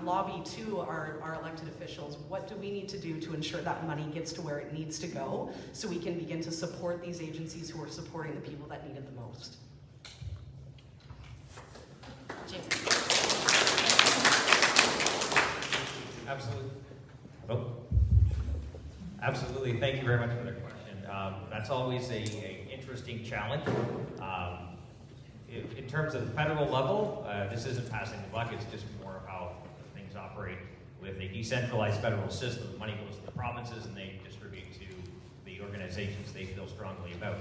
lobby to our elected officials? What do we need to do to ensure that money gets to where it needs to go so we can begin to support these agencies who are supporting the people that need it the most? Absolutely. Hello? Absolutely. Thank you very much for the question. That's always an interesting challenge. In terms of the federal level, this isn't passing the buck. It's just more of how things operate with a decentralized federal system. The money goes to the provinces and they distribute to the organizations they feel strongly about.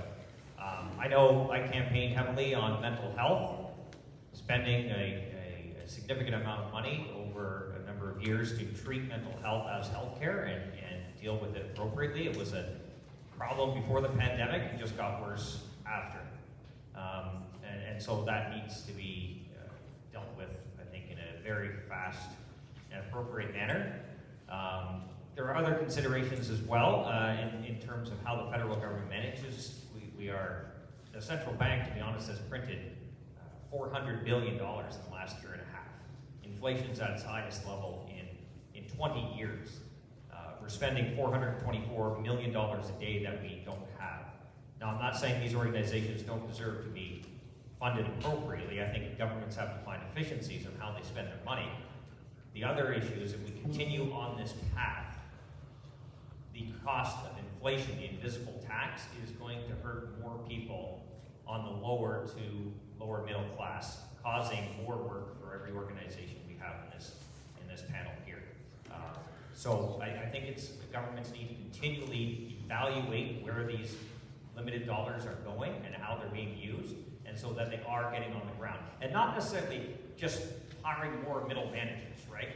I know I campaigned heavily on mental health, spending a significant amount of money over a number of years to treat mental health as healthcare and deal with it appropriately. It was a problem before the pandemic and just got worse after. And so that needs to be dealt with, I think, in a very fast and appropriate manner. There are other considerations as well in terms of how the federal government manages. We are, the central bank, to be honest, has printed $400 billion in the last year and a half. Inflation's at its highest level in 20 years. We're spending $424 million a day that we don't have. Now, I'm not saying these organizations don't deserve to be funded appropriately. I think governments have to find efficiencies on how they spend their money. The other issue is if we continue on this path, the cost of inflation, the invisible tax, is going to hurt more people on the lower to lower middle class, causing more work for every organization we have in this panel here. So I think the governments need to continually evaluate where these limited dollars are going and how they're being used, and so that they are getting on the ground. And not necessarily just hiring more middle managers, right?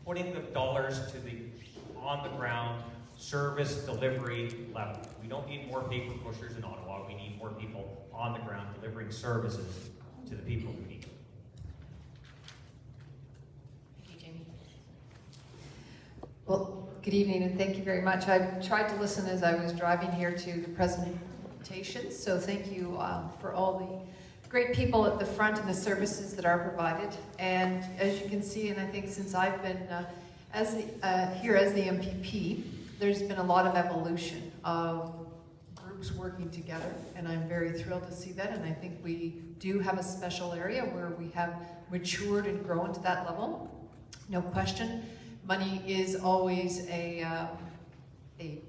Putting the dollars to the on the ground service delivery level. We don't need more paper pushers in Ottawa. We need more people on the ground delivering services to the people who need them. Thank you, Jamie. Well, good evening and thank you very much. I tried to listen as I was driving here to the presentation, so thank you for all the great people at the front and the services that are provided. And as you can see, and I think since I've been here as the MPP, there's been a lot of evolution of groups working together, and I'm very thrilled to see that. And I think we do have a special area where we have matured and grown to that level. No question, money is always a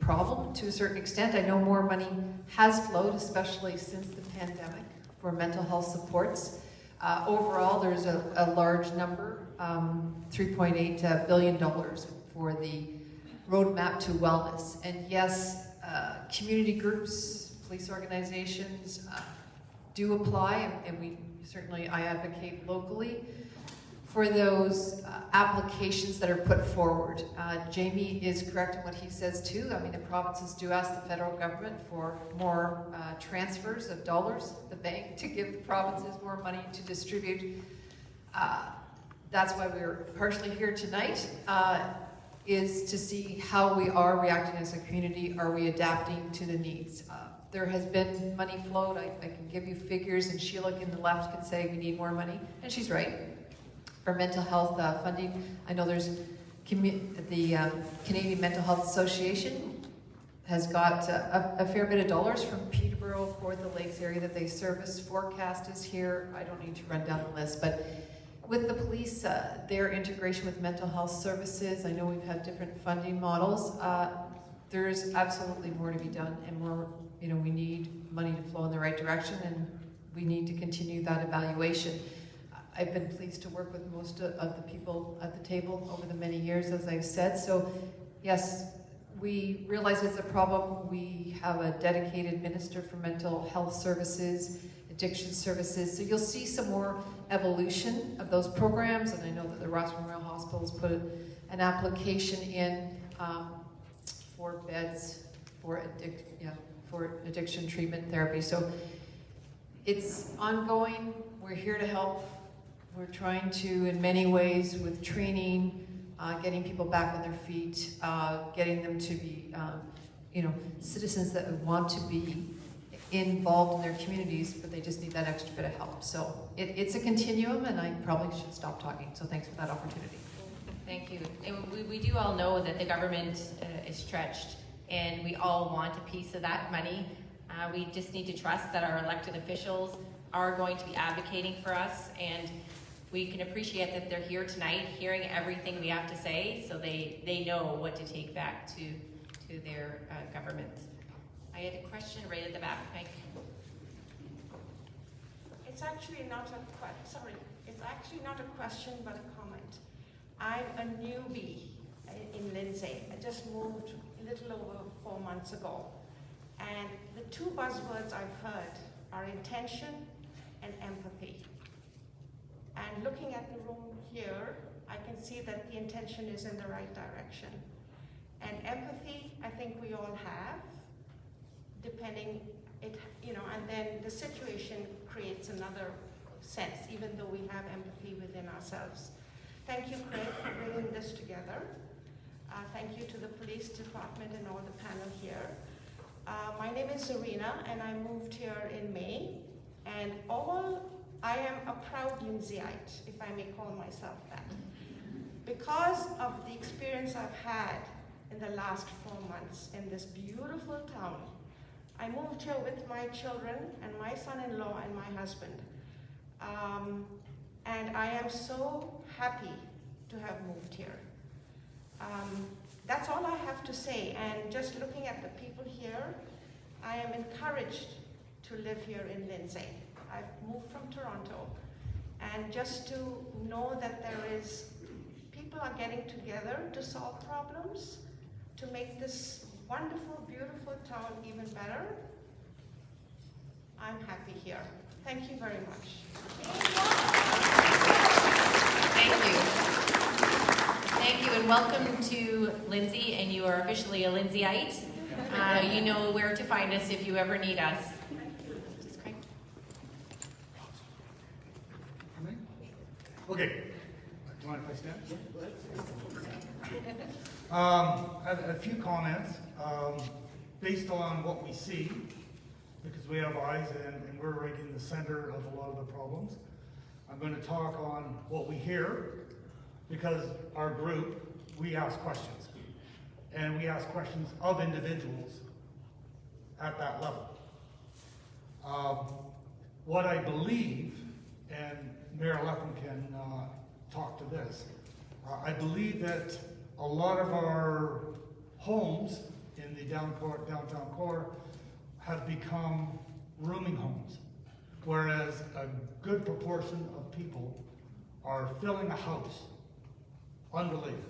problem to a certain extent. I know more money has flowed, especially since the pandemic, for mental health supports. Overall, there's a large number, $3.8 billion for the roadmap to wellness. And yes, community groups, police organizations do apply, and I advocate locally for those applications that are put forward. Jamie is correct in what he says too. I mean, the provinces do ask the federal government for more transfers of dollars, the bank, to give the provinces more money to distribute. That's why we're partially here tonight, is to see how we are reacting as a community. Are we adapting to the needs? There has been money flowed. I can give you figures, and Sheila in the left can say we need more money, and she's right. For mental health funding, I know there's the Canadian Mental Health Association has got a fair bit of dollars from Peterborough, Kawartha Lakes area that they service. Forecast is here. I don't need to run down the list, but with the police, their integration with mental health services, I know we've had different funding models. There's absolutely more to be done, and more, we need money to flow in the right direction, and we need to continue that evaluation. I've been pleased to work with most of the people at the table over the many years, as I've said. So yes, we realize it's a problem. We have a dedicated minister for mental health services, addiction services. So you'll see some more evolution of those programs. And I know that the Ross Memorial Hospital has put an application in for beds for addiction treatment therapy. So it's ongoing. We're here to help. We're trying to, in many ways, with training, getting people back on their feet, getting them to be, citizens that want to be involved in their communities, but they just need that extra bit of help. So it's a continuum, and I probably should stop talking. So thanks for that opportunity. Thank you. And we do all know that the government is stretched, and we all want a piece of that money. We just need to trust that our elected officials are going to be advocating for us, and we can appreciate that they're here tonight hearing everything we have to say, so they know what to take back to their governments. I had a question right at the back, Mike. It's actually not a question, but a comment. I'm a newbie in Lindsay. I just moved a little over 4 months ago. And the two buzzwords I've heard are intention and empathy. And looking at the room here, I can see that the intention is in the right direction. And empathy, I think we all have, and then the situation creates another sense, even though we have empathy within ourselves. Thank you, Craig, for bringing this together. Thank you to the police department and all the panel here. My name is Zarina, and I moved here in May. And I am a proud Lindsayite, if I may call myself that. Because of the experience I've had in the last 4 months in this beautiful town, I moved here with my children and my son-in-law and my husband. And I am so happy to have moved here. That's all I have to say. And just looking at the people here, I am encouraged to live here in Lindsay. I've moved from Toronto. And just to know that people are getting together to solve problems, to make this wonderful, beautiful town even better, I'm happy here. Thank you very much. Thank you. Thank you, and welcome to Lindsay, and you are officially a Lindsayite. You know where to find us if you ever need us. Just Craig. Okay. Do you mind if I stand? I have a few comments based on what we see, because we have eyes and we're right in the center of a lot of the problems. I'm going to talk on what we hear, because our group, we ask questions. And we ask questions of individuals at that level. What I believe, and Mayor Leffin can talk to this, I believe that a lot of our homes in the downtown core have become rooming homes, whereas a good proportion of people are filling a house unrelated.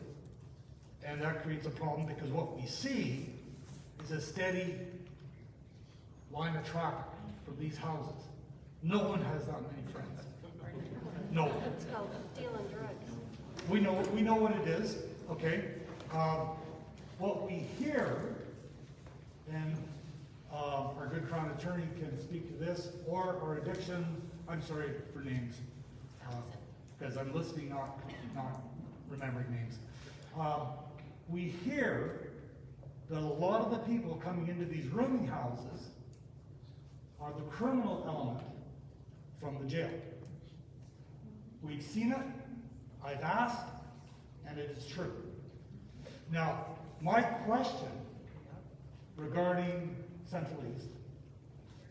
And that creates a problem, because what we see is a steady line of traffic from these houses. No one has that many friends. No one. It's called dealing drugs. We know what it is, okay? What we hear, and our good Crown Attorney can speak to this, or our addiction, I'm sorry for names, because I'm listening, not remembering names. We hear that a lot of the people coming into these rooming houses are the criminal element from the jail. We've seen it, I've asked, and it is true. Now, my question regarding Central East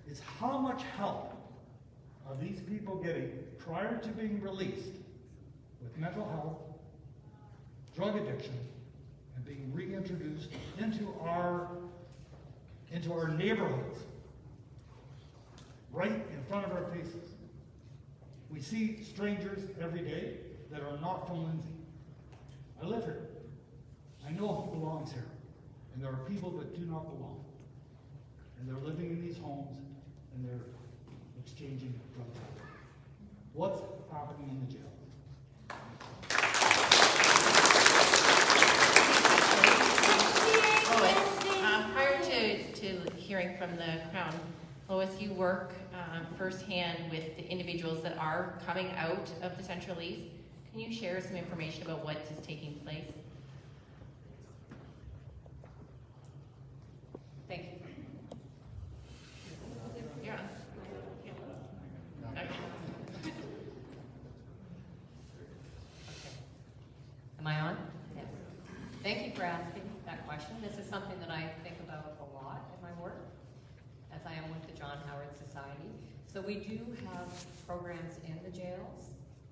is, how much help are these people getting prior to being released with mental health, drug addiction, and being reintroduced into our neighborhoods, right in front of our faces? We see strangers every day that are not from Lindsay. I live here. I know who belongs here. And there are people that do not belong. And they're living in these homes, and they're exchanging drugs. What's happening in the jail? Lois, prior to hearing from the Crown, Lois, you work firsthand with the individuals that are coming out of the Central East. Can you share some information about what is taking place? Thank you. You're on. Okay. Am I on? Yes. Thank you for asking that question. This is something that I think about a lot in my work, as I am with the John Howard Society. So we do have programs in the jails.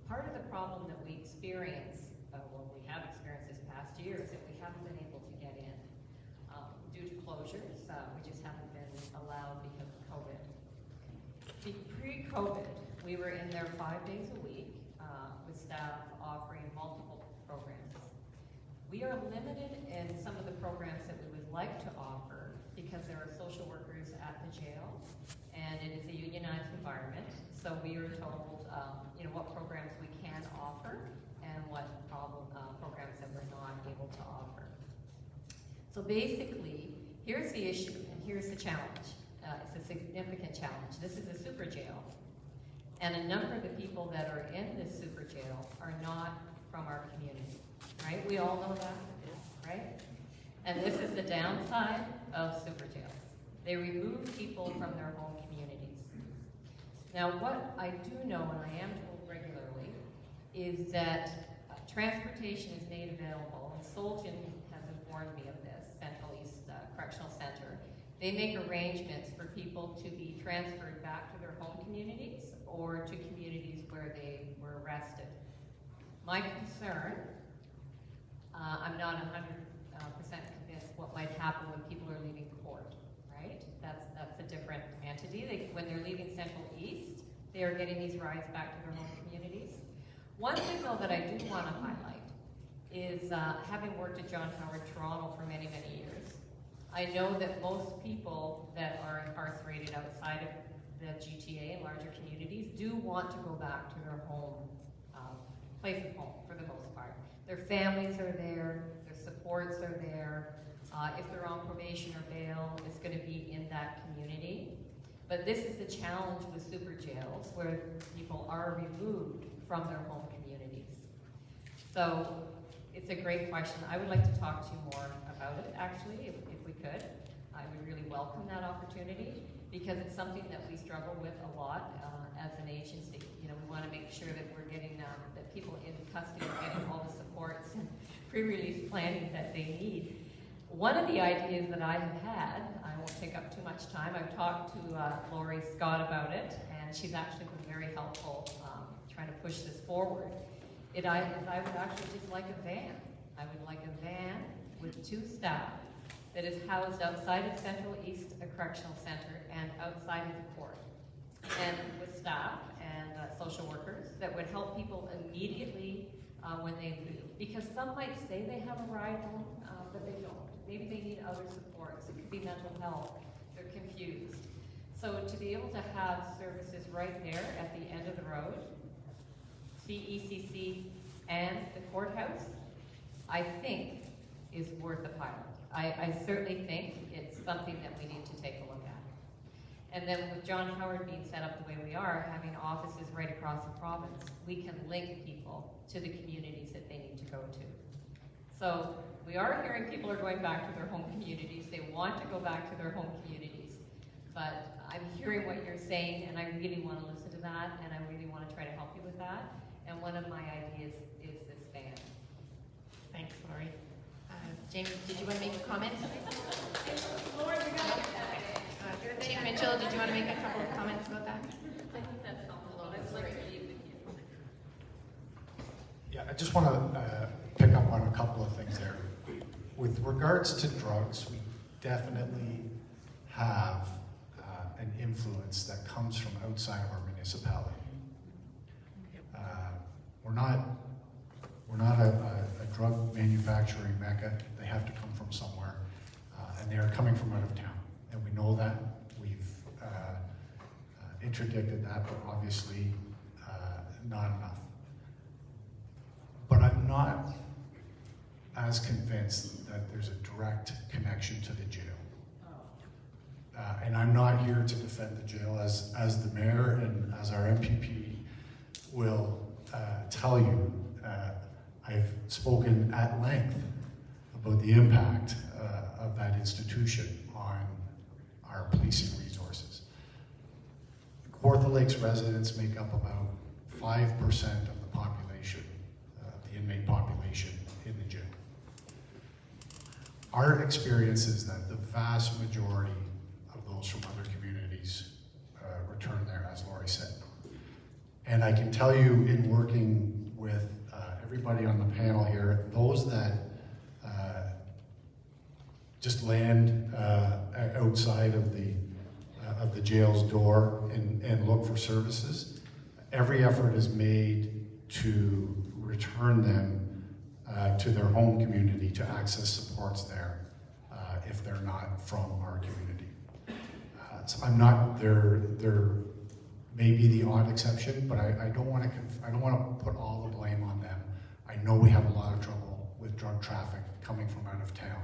Part of the problem that we experience, we have experienced this past year, is that we haven't been able to get in due to closures. We just haven't been allowed because of COVID. Pre-COVID, we were in there 5 days a week with staff offering multiple programs. We are limited in some of the programs that we would like to offer because there are social workers at the jail, and it is a unionized environment. So we are told, what programs we can offer and what programs that we're not able to offer. So basically, here's the issue and here's the challenge. It's a significant challenge. This is a super jail, and a number of the people that are in this super jail are not from our community, right? We all know that, right? And this is the downside of super jails. They remove people from their home communities. Now, what I do know, and I am told regularly, is that transportation is made available, and Solgen has informed me of this, Central East Correctional Center. They make arrangements for people to be transferred back to their home communities or to communities where they were arrested. My concern, I'm not 100% convinced what might happen when people are leaving court, right? That's a different entity. When they're leaving Central East, they are getting these rides back to their home communities. One thing, though, that I do want to highlight is having worked at John Howard Toronto for many, many years, I know that most people that are incarcerated outside of the GTA and larger communities do want to go back to their home, place of home for the most part. Their families are there, their supports are there. If they're on probation or bail, it's going to be in that community. But this is the challenge with super jails, where people are removed from their home communities. So it's a great question. I would like to talk to you more about it, actually, if we could. I would really welcome that opportunity, because it's something that we struggle with a lot as an agency. You know, we want to make sure that we're getting, that people in custody are getting all the supports and pre-release planning that they need. One of the ideas that I have had, I won't take up too much time, I've talked to Lori Scott about it, and she's actually been very helpful trying to push this forward. I would actually just like a van. I would like a van with 2 staff that is housed outside of Central East Correctional Center and outside of the court, and with staff and social workers that would help people immediately when they leave. Because some might say they have a ride home, but they don't. Maybe they need other supports. It could be mental health. They're confused. So to be able to have services right there at the end of the road, CECC and the courthouse, I think is worth a pilot. I certainly think it's something that we need to take a look at. And then with John Howard being set up the way we are, having offices right across the province, we can link people to the communities that they need to go to. So we are hearing people are going back to their home communities. They want to go back to their home communities. But I'm hearing what you're saying, and I really want to listen to that, and I really want to try to help you with that. And one of my ideas is this van. Thanks, Lori. Jamie, did you want to make a comment? Lori, we got Chief Mitchell, did you want to make a couple of comments about that? I think that's helpful. I'd like to leave with you. Yeah, I just want to pick up on a couple of things there. With regards to drugs, we definitely have an influence that comes from outside of our municipality. We're not a drug manufacturing mecca. They have to come from somewhere, and they are coming from out of town, and we know that. We've interdicted that, but obviously not enough. But I'm not as convinced that there's a direct connection to the jail. And I'm not here to defend the jail, as the mayor and as our MPP will tell you. I've spoken at length about the impact of that institution on our policing resources. Kawartha Lakes residents make up about 5% of the population, the inmate population in the jail. Our experience is that the vast majority of those from other communities return there, as Lori said. And I can tell you, in working with everybody on the panel here, those that just land outside of the jail's door and look for services, every effort is made to return them to their home community to access supports there if they're not from our community. So I'm not there may be the odd exception, but I don't want to put all the blame on them. I know we have a lot of trouble with drug traffic coming from out of town,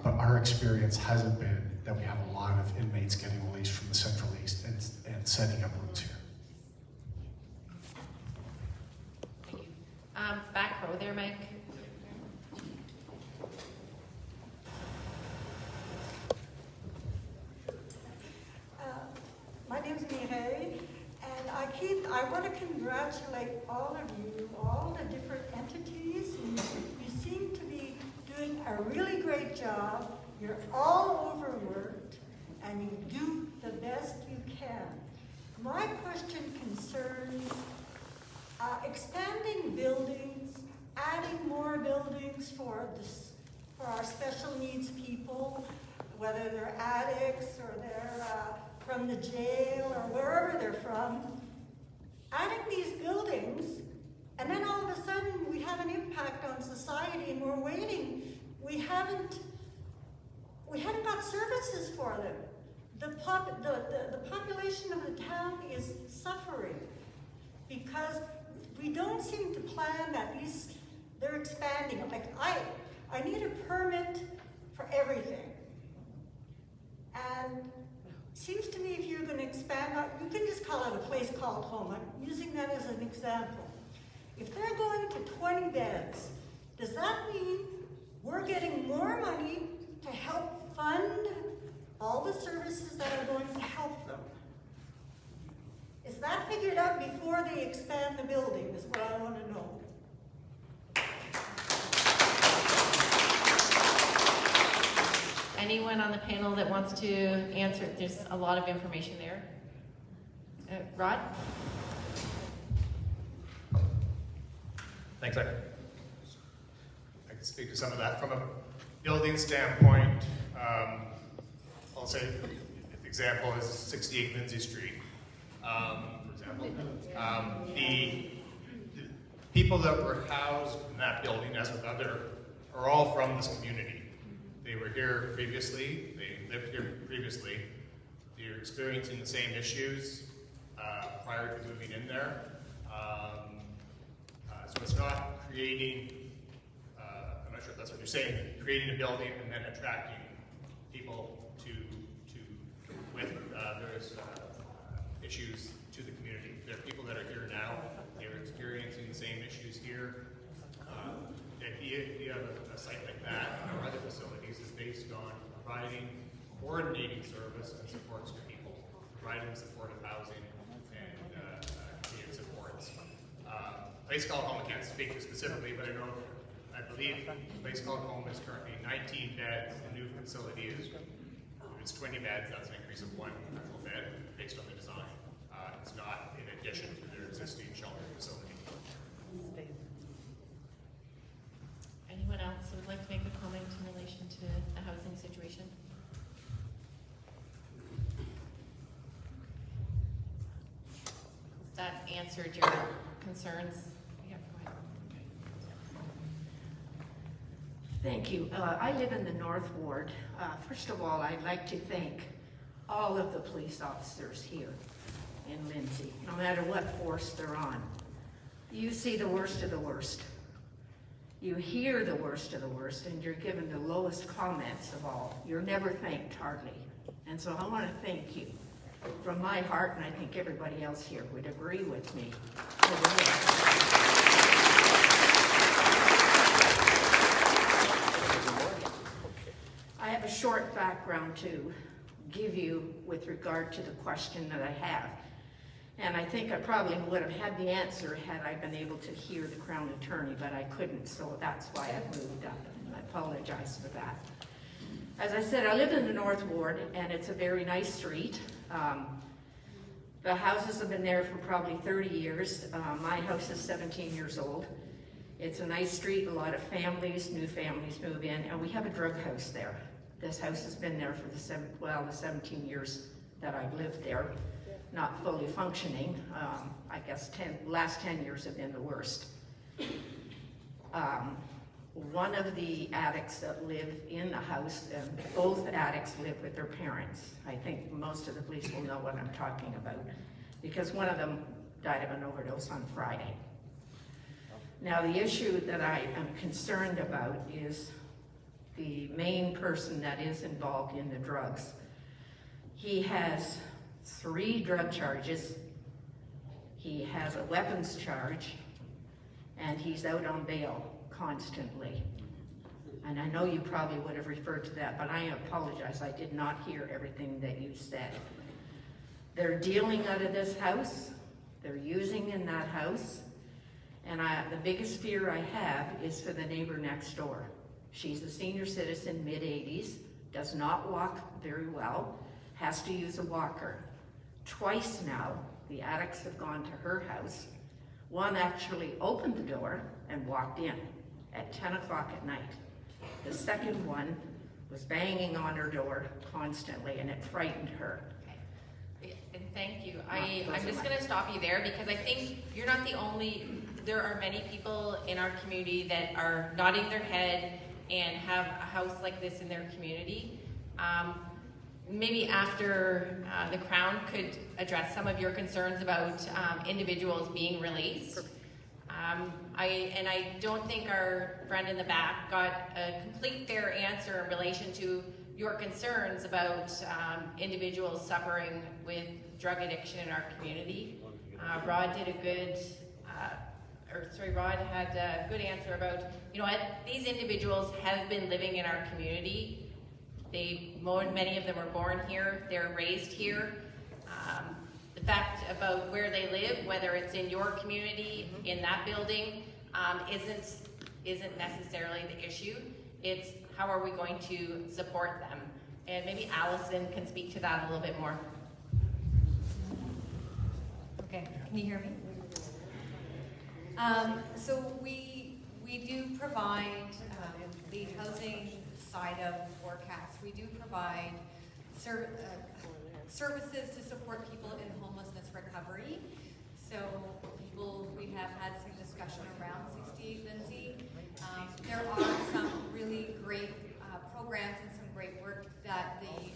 but our experience hasn't been that we have a lot of inmates getting released from the Central East and setting up roots here. Thank you. Back row there, Mike. My name is Mireille, and I want to congratulate all of you, all the different entities. You seem to be doing a really great job. You're all overworked, and you do the best you can. My question concerns expanding buildings, adding more buildings for our special needs people, whether they're addicts or they're from the jail or wherever they're from, adding these buildings, and then all of a sudden we have an impact on society and we're waiting. We haven't got services for them. The population of the town is suffering because we don't seem to plan at least They're expanding it. Like, I need a permit for everything. And it seems to me if you're going to expand out, you can just call it a place called home. I'm using that as an example. If they're going to 20 beds, does that mean we're getting more money to help fund all the services that are going to help them? Is that figured out before they expand the building, is what I want to know. Anyone on the panel that wants to answer? There's a lot of information there. Rod? Thanks, I can speak to some of that. From a building standpoint, I'll say, if the example is 68 Lindsay Street, for example. The people that were housed in that building, as with other, are all from this community. They were here previously, they lived here previously. They're experiencing the same issues prior to moving in there. So it's not creating, I'm not sure if that's what you're saying, creating a building and then attracting people with various issues to the community. There are people that are here now, they're experiencing the same issues here. If you have a site like that or other facilities is based on providing coordinating service and supports to people, providing supportive housing and needed supports. Place called home, I can't speak to specifically, but I believe place called home is currently 19 beds. The new facility is, if it's 20 beds, that's an increase of 1 actual bed based on the design. It's not in addition to their existing shelter facility. Anyone else who would like to make a comment in relation to the housing situation? That's answered your concerns. Yeah, go ahead. Thank you. I live in the North Ward. First of all, I'd like to thank all of the police officers here in Lindsay, no matter what force they're on. You see the worst of the worst. You hear the worst of the worst, and you're given the lowest comments of all. You're never thanked hardly. And so I want to thank you from my heart, and I think everybody else here would agree with me. I have a short background to give you with regard to the question that I have. And I think I probably would have had the answer had I been able to hear the Crown Attorney, but I couldn't, so that's why I moved up. I apologize for that. As I said, I live in the North Ward, and it's a very nice street. The houses have been there for probably 30 years. My house is 17 years old. It's a nice street, a lot of families, new families move in, and we have a drug house there. This house has been there for the 17 years that I've lived there. Not fully functioning. I guess last 10 years have been the worst. One of the addicts that live in the house, both addicts live with their parents. I think most of the police will know what I'm talking about, because one of them died of an overdose on Friday. Now, the issue that I am concerned about is the main person that is involved in the drugs. He has 3 drug charges, he has a weapons charge, and he's out on bail constantly. And I know you probably would have referred to that, but I apologize, I did not hear everything that you said. They're dealing out of this house, they're using in that house, and the biggest fear I have is for the neighbor next door. She's a senior citizen, mid-80s, does not walk very well, has to use a walker. Twice now, the addicts have gone to her house. One actually opened the door and walked in at 10 o'clock at night. The second one was banging on her door constantly, and it frightened her. Okay. And thank you. I'm just going to stop you there, because I think you're not the only, there are many people in our community that are nodding their head and have a house like this in their community. Maybe after the Crown could address some of your concerns about individuals being released. I don't think our friend in the back got a complete fair answer in relation to your concerns about individuals suffering with drug addiction in our community. Rod had a good answer about, you know what, these individuals have been living in our community. Many of them were born here, they're raised here. The fact about where they live, whether it's in your community, in that building, isn't necessarily the issue. It's how are we going to support them? And maybe Allison can speak to that a little bit more. Okay, can you hear me? So we do provide the housing side of forecast. We do provide services to support people in homelessness recovery. So we have had some discussion around 68 Lindsay. There are some really great programs and some great work that the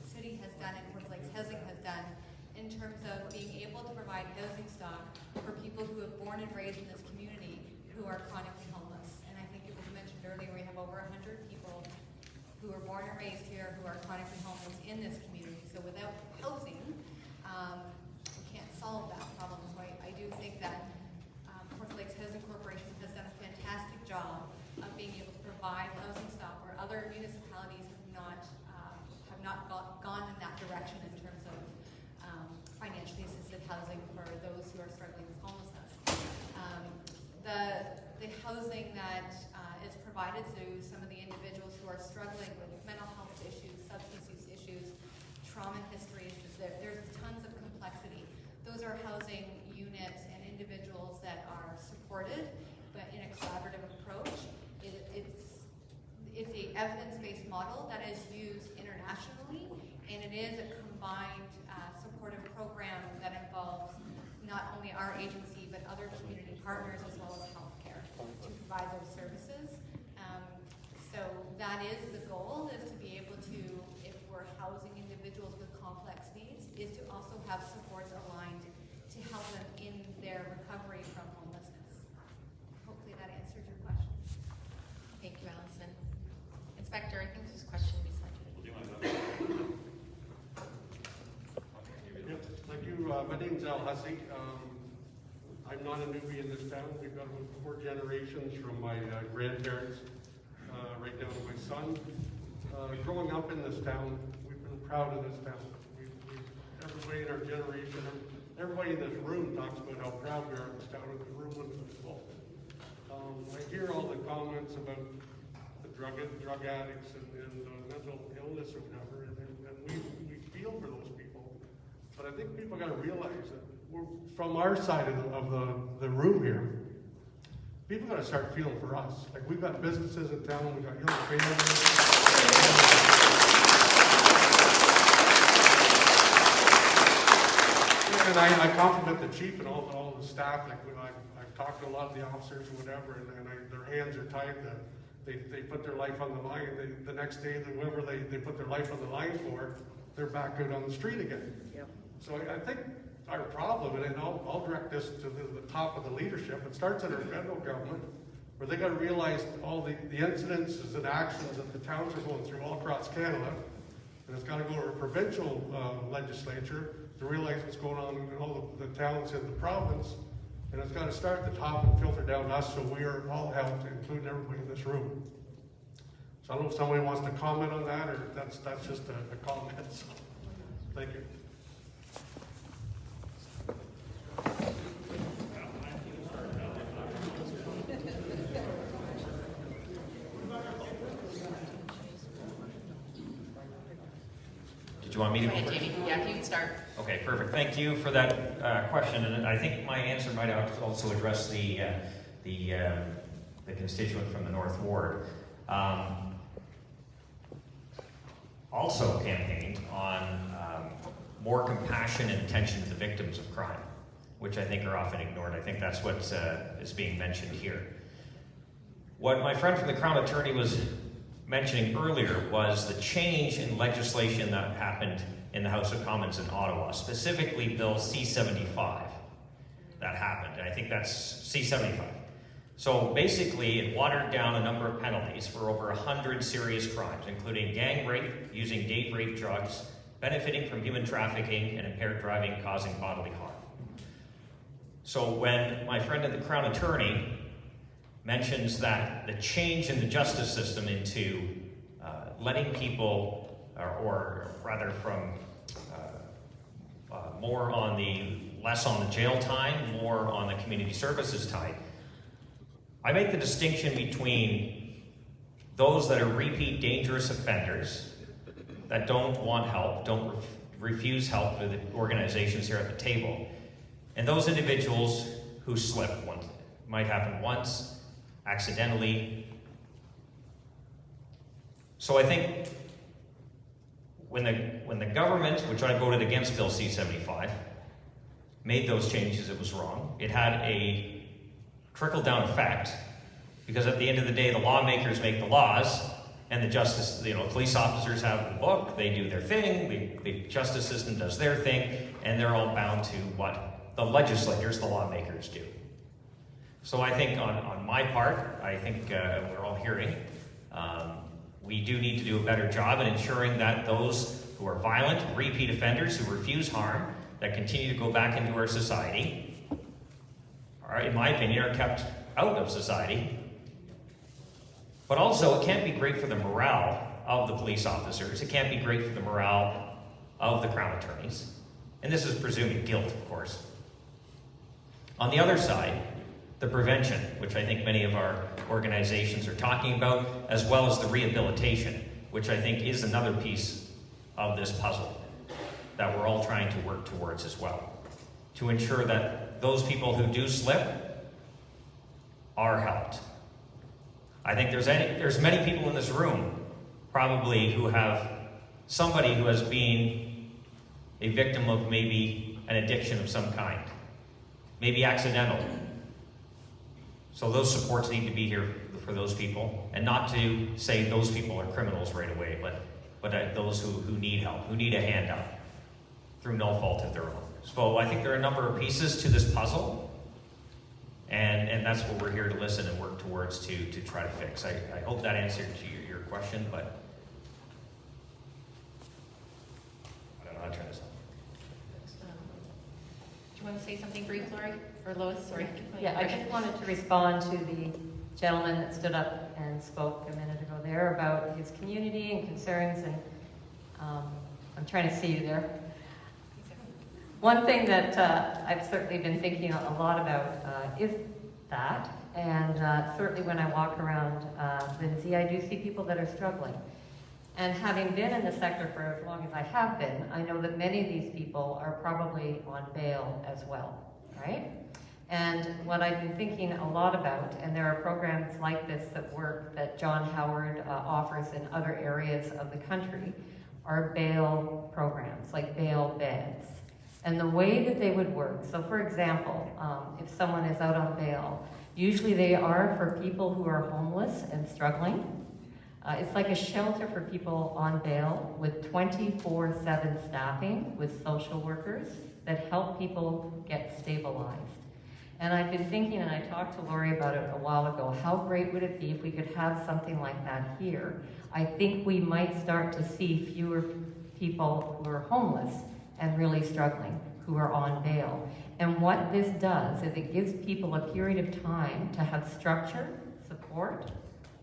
city has done and North Lakes Housing has done in terms of being able to provide housing stock for people who have born and raised in this community who are chronically homeless. And I think it was mentioned earlier, we have over 100 people who are born and raised here who are chronically homeless in this community. So without housing, we can't solve that problem. So I do think that North Lakes Housing Corporation has done a fantastic job of being able to provide housing stock where other municipalities have not gone in that direction in terms of financially assisted housing for those who are struggling with homelessness. The housing that is provided to some of the individuals who are struggling with mental health issues, substance use issues, trauma histories, there's tons of complexity. Those are housing units and individuals that are supported, but in a collaborative approach. It's a evidence-based model that is used internationally, and it is a combined supportive program that involves not only our agency, but other community partners as well as healthcare to provide those services. So that is the goal, is to be able to, if we're housing individuals with complex needs, is to also have supports aligned to help them in their recovery from homelessness. Hopefully that answered your question. Thank you, Allison. Inspector, I think there's a question beside you. Yep, thank you. My name's Al Hussey. I'm not a newbie in this town. We've got about 4 generations from my grandparents right down to my son. Growing up in this town, we've been proud of this town. Everybody in our generation, everybody in this room talks about how proud we are of this town and the room when it's full. I hear all the comments about the drug addicts and mental illness or whatever, and we feel for those people. But I think people got to realize that from our side of the room here, people got to start feeling for us. Like, we've got businesses in town, we've got young families. And I compliment the chief and all the staff. Like, I've talked to a lot of the officers or whatever, and their hands are tied. They put their life on the line. The next day, whoever they put their life on the line for, they're back out on the street again. Yep. So I think our problem, and I'll direct this to the top of the leadership, it starts at our federal government, where they got to realize all the incidences and actions that the towns are going through all across Canada, and it's got to go to a provincial legislature to realize what's going on in all the towns in the province, and it's got to start at the top and filter down to us, so we are all helped, including everybody in this room. So I don't know if somebody wants to comment on that, or that's just a comment. So, thank you. Did you want me to go ahead, Jamie? Yeah, if you would start. Okay, perfect. Thank you for that question, and I think my answer might also address the constituent from the North Ward. Also campaigned on more compassion and attention to the victims of crime, which I think are often ignored. I think that's what is being mentioned here. What my friend from the Crown Attorney was mentioning earlier was the change in legislation that happened in the House of Commons in Ottawa, specifically Bill C-75. that happened. And I think that's C-75. So basically, it watered down a number of penalties for over 100 serious crimes, including gang rape, using date rape drugs, benefiting from human trafficking, and impaired driving causing bodily harm. So when my friend the Crown Attorney mentions that the change in the justice system into letting people, or rather from less on the jail time, more on the community services time, I make the distinction between those that are repeat dangerous offenders that don't want help, don't refuse help to the organizations here at the table, and those individuals who slip once. It might happen once, accidentally. So I think when the government, which I voted against Bill C-75, made those changes, it was wrong. It had a trickle-down effect, because at the end of the day, the lawmakers make the laws, and the police officers have the book, they do their thing, the justice system does their thing, and they're all bound to what the legislators, the lawmakers, do. So I think on my part, I think we're all hearing, we do need to do a better job in ensuring that those who are violent, repeat offenders, who refuse harm, that continue to go back into our society, in my opinion, are kept out of society. But also, it can't be great for the morale of the police officers. It can't be great for the morale of the Crown Attorneys. And this is presuming guilt, of course. On the other side, the prevention, which I think many of our organizations are talking about, as well as the rehabilitation, which I think is another piece of this puzzle that we're all trying to work towards as well, to ensure that those people who do slip are helped. I think there's many people in this room probably who have somebody who has been a victim of maybe an addiction of some kind, maybe accidental. So those supports need to be here for those people, and not to say those people are criminals right away, but those who need help, who need a hand up through no fault of their own. So I think there are a number of pieces to this puzzle, and that's what we're here to listen and work towards to try to fix. I hope that answered to your question, but I don't know how to turn this on. Do you want to say something brief, Lori? Or Lois? Sorry. Yeah, I just wanted to respond to the gentleman that stood up and spoke a minute ago there about his community and concerns, and I'm trying to see you there. One thing that I've certainly been thinking a lot about is that, and certainly when I walk around Lindsay, I do see people that are struggling. And having been in the sector for as long as I have been, I know that many of these people are probably on bail as well, right? And what I've been thinking a lot about, and there are programs like this that work, that John Howard offers in other areas of the country, are bail programs, like bail beds. And the way that they would work, so for example, if someone is out on bail, usually they are for people who are homeless and struggling. It's like a shelter for people on bail with 24/7 staffing with social workers that help people get stabilized. And I've been thinking, and I talked to Lori about it a while ago, how great would it be if we could have something like that here? I think we might start to see fewer people who are homeless and really struggling, who are on bail. And what this does is it gives people a period of time to have structure, support,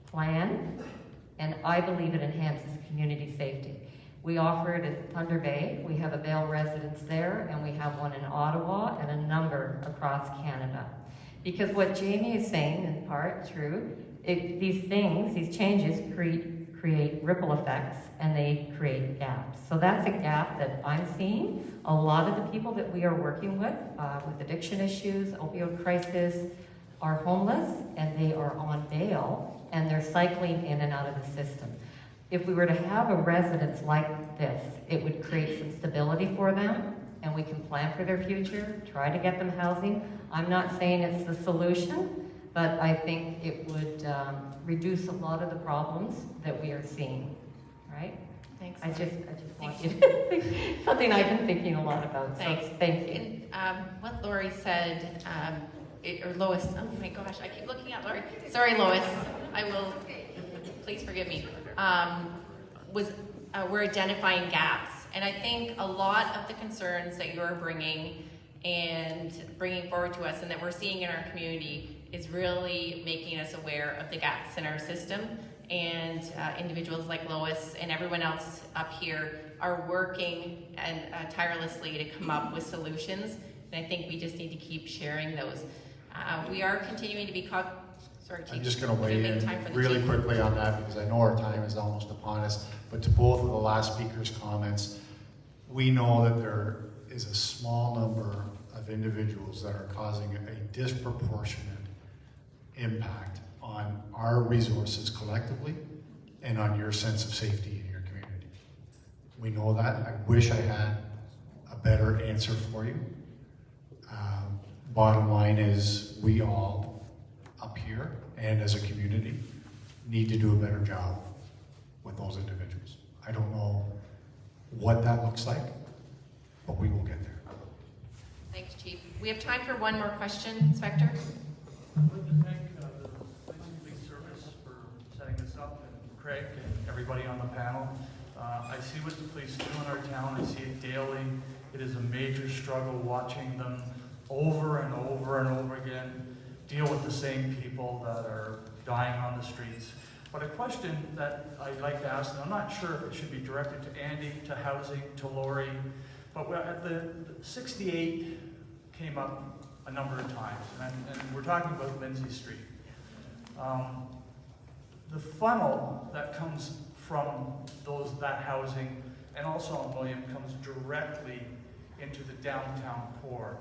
plan, and I believe it enhances community safety. We offer it at Thunder Bay. We have a bail residence there, and we have one in Ottawa and a number across Canada. Because what Jamie is saying, in part true, these changes create ripple effects, and they create gaps. So that's a gap that I'm seeing. A lot of the people that we are working with addiction issues, opioid crisis, are homeless, and they are on bail, and they're cycling in and out of the system. If we were to have a residence like this, it would create some stability for them, and we can plan for their future, try to get them housing. I'm not saying it's the solution, but I think it would reduce a lot of the problems that we are seeing, right? Thanks. I just want you to think, something I've been thinking a lot about, so Thanks. thank you. And what Lori said, or Lois, oh my gosh, I keep looking at Lori. Sorry, Lois, I will, please forgive me. We're identifying gaps. And I think a lot of the concerns that you're bringing forward to us and that we're seeing in our community is really making us aware of the gaps in our system. And individuals like Lois and everyone else up here are working and tirelessly to come up with solutions. And I think we just need to keep sharing those. We are continuing to be sorry, Chief. I'm just going to weigh in really Chief. quickly on that because I know our time is almost upon us. But to both of the last speakers' comments, we know that there is a small number of individuals that are causing a disproportionate impact on our resources collectively and on your sense of safety in your community. We know that. I wish I had a better answer for you. Bottom line is we all up here and as a community need to do a better job with those individuals. I don't know what that looks like, but we will get there. Thanks, Chief. We have time for one more question, Inspector. I'd like to thank the Police Service for setting this up, and Craig and everybody on the panel. I see what the police do in our town. I see it daily. It is a major struggle watching them over and over and over again deal with the same people that are dying on the streets. But a question that I'd like to ask, and I'm not sure if it should be directed to Andy, to housing, to Lori, but at the 68 came up a number of times, and we're talking about Lindsay Street. The funnel that comes from that housing and also on William comes directly into the downtown core.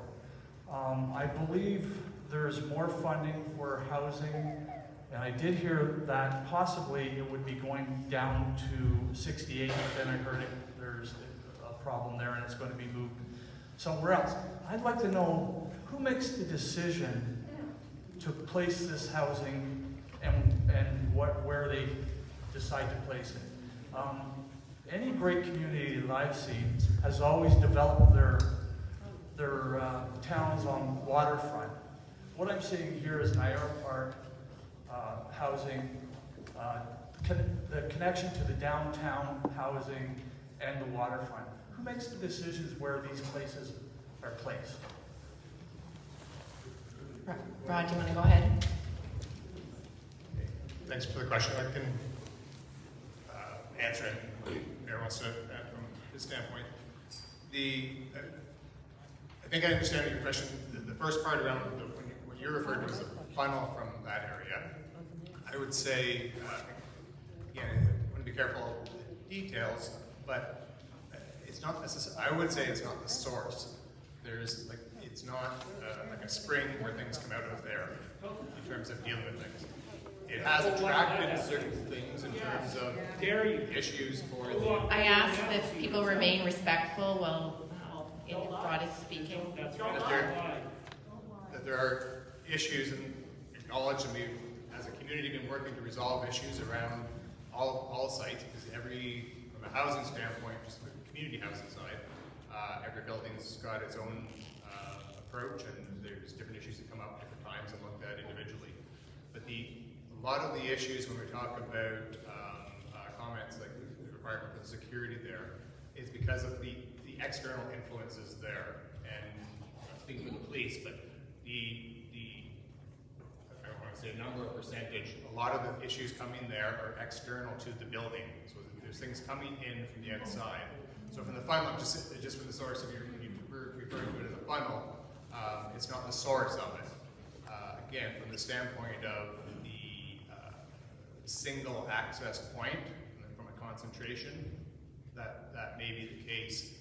I believe there's more funding for housing, and I did hear that possibly it would be going down to 68, but then I heard there's a problem there and it's going to be moved somewhere else. I'd like to know who makes the decision to place this housing and where they decide to place it. Any great community that I've seen has always developed their towns on waterfront. What I'm seeing here is Niagara Park housing, the connection to the downtown housing and the waterfront. Who makes the decisions where these places are placed? Rod, do you want to go ahead? Thanks for the question. I can answer it. Mayor wants to add from his standpoint. I think I understand your question. The first part around what you referred to as a funnel from that area. I would say, again, I want to be careful of the details, but it's not necessarily. I would say it's not the source. It's not like a spring where things come out of there in terms of dealing with things. It has attracted certain things in terms of issues for the... I ask that people remain respectful while Rod is speaking. That there are issues and acknowledge, and we've, as a community, been working to resolve issues around all sites, because from a housing standpoint, just the community housing side, every building's got its own approach, and there's different issues that come up at different times and looked at individually. But a lot of the issues when we talk about comments like the requirement for the security there is because of the external influences there. And I'm speaking for the police, but I don't want to say a number or percentage, a lot of the issues coming there are external to the building. So there's things coming in from the outside. So from the funnel, just from the source of when you refer to it as a funnel, it's not the source of it. Again, from the standpoint of the single access point, from a concentration, that may be the case,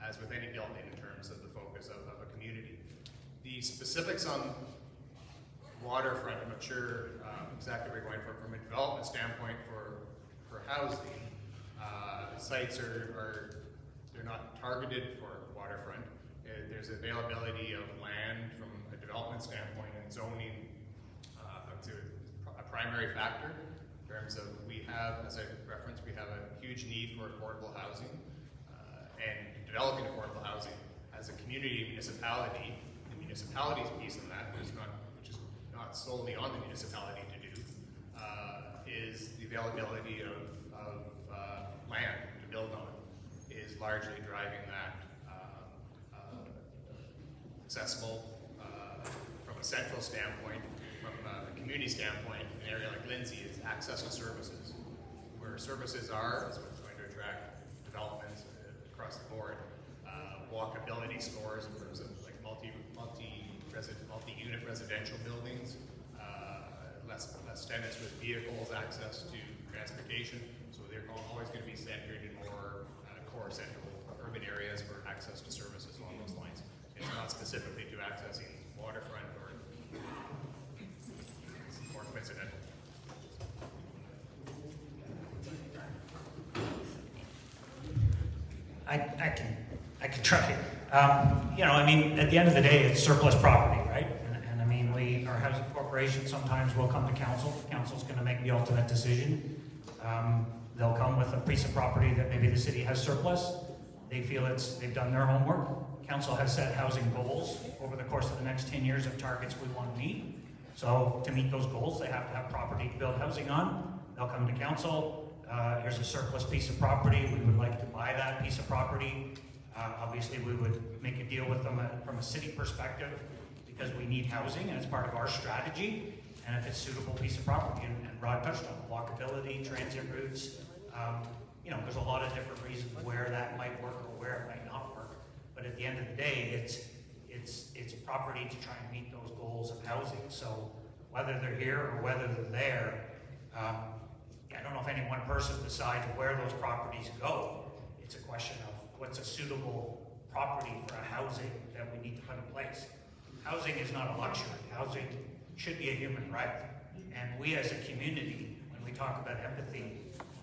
as with any building in terms of the focus of a community. The specifics on waterfront, I'm not sure exactly where we're going from a development standpoint for housing. Sites they're not targeted for waterfront. There's availability of land from a development standpoint and zoning to a primary factor. There terms of we have, as I referenced, we have a huge need for affordable housing and developing affordable housing. As a community municipality, the municipality's piece in that, which is not solely on the municipality to do, is the availability of land to build on, is largely driving that accessible from a central standpoint, from a community standpoint. An area like Lindsay is access to services. Where services are is what's going to attract developments across the board. Walkability scores in terms of like multi-unit residential buildings, less tenants with vehicles, access to transportation. So they're always going to be centered in more core central urban areas for access to services along those lines. It's not specifically to accessing waterfront or it's more coincidental. I can try it. You know, I mean, at the end of the day, it's surplus property, right? And I mean, our housing corporation sometimes will come to council. Council's going to make the ultimate decision. They'll come with a piece of property that maybe the city has surplus. They feel they've done their homework. Council has set housing goals over the course of the next 10 years of targets we want to meet. So to meet those goals, they have to have property to build housing on. They'll come to council. Here's a surplus piece of property. We would like to buy that piece of property. Obviously, we would make a deal with them from a city perspective because we need housing and it's part of our strategy. And if it's a suitable piece of property, and Rod touched on walkability, transit routes, you know, there's a lot of different reasons where that might work or where it might not work. But at the end of the day, it's property to try and meet those goals of housing. So whether they're here or whether they're there, I don't know if any one person decides where those properties go. It's a question of what's a suitable property for a housing that we need to put in place. Housing is not a luxury. Housing should be a human right. And we as a community, when we talk about empathy,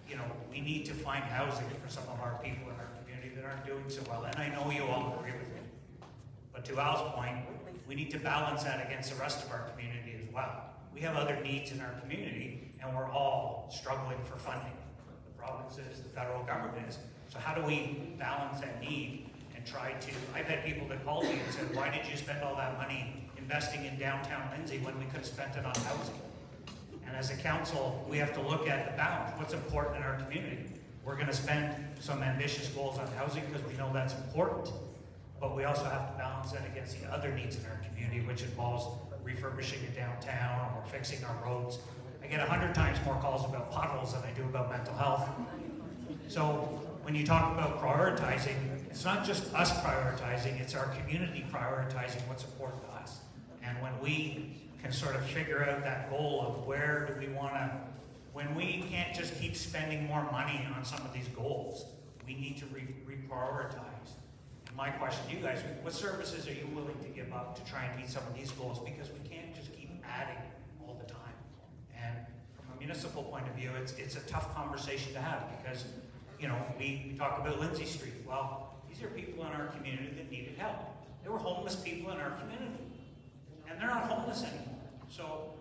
you know, we need to find housing for some of our people in our community that aren't doing so well. And I know you all agree with me. But to Al's point, we need to balance that against the rest of our community as well. We have other needs in our community, and we're all struggling for funding. The province is, the federal government is. So how do we balance that need and try to, I've had people that called me and said, why did you spend all that money investing in downtown Lindsay when we could have spent it on housing? And as a council, we have to look at the balance. What's important in our community? We're going to spend some ambitious goals on housing because we know that's important, but we also have to balance that against the other needs in our community, which involves refurbishing a downtown or fixing our roads. I get 100 times more calls about potholes than I do about mental health. So when you talk about prioritizing, it's not just us prioritizing, it's our community prioritizing what's important to us. And when we can sort of figure out that goal of where do we want to, when we can't just keep spending more money on some of these goals, we need to reprioritize. And my question to you guys, what services are you willing to give up to try and meet some of these goals? Because we can't just keep adding all the time. And from a municipal point of view, it's a tough conversation to have because, you know, we talk about Lindsay Street. Well, these are people in our community that needed help. There were homeless people in our community, and they're not homeless anymore. So,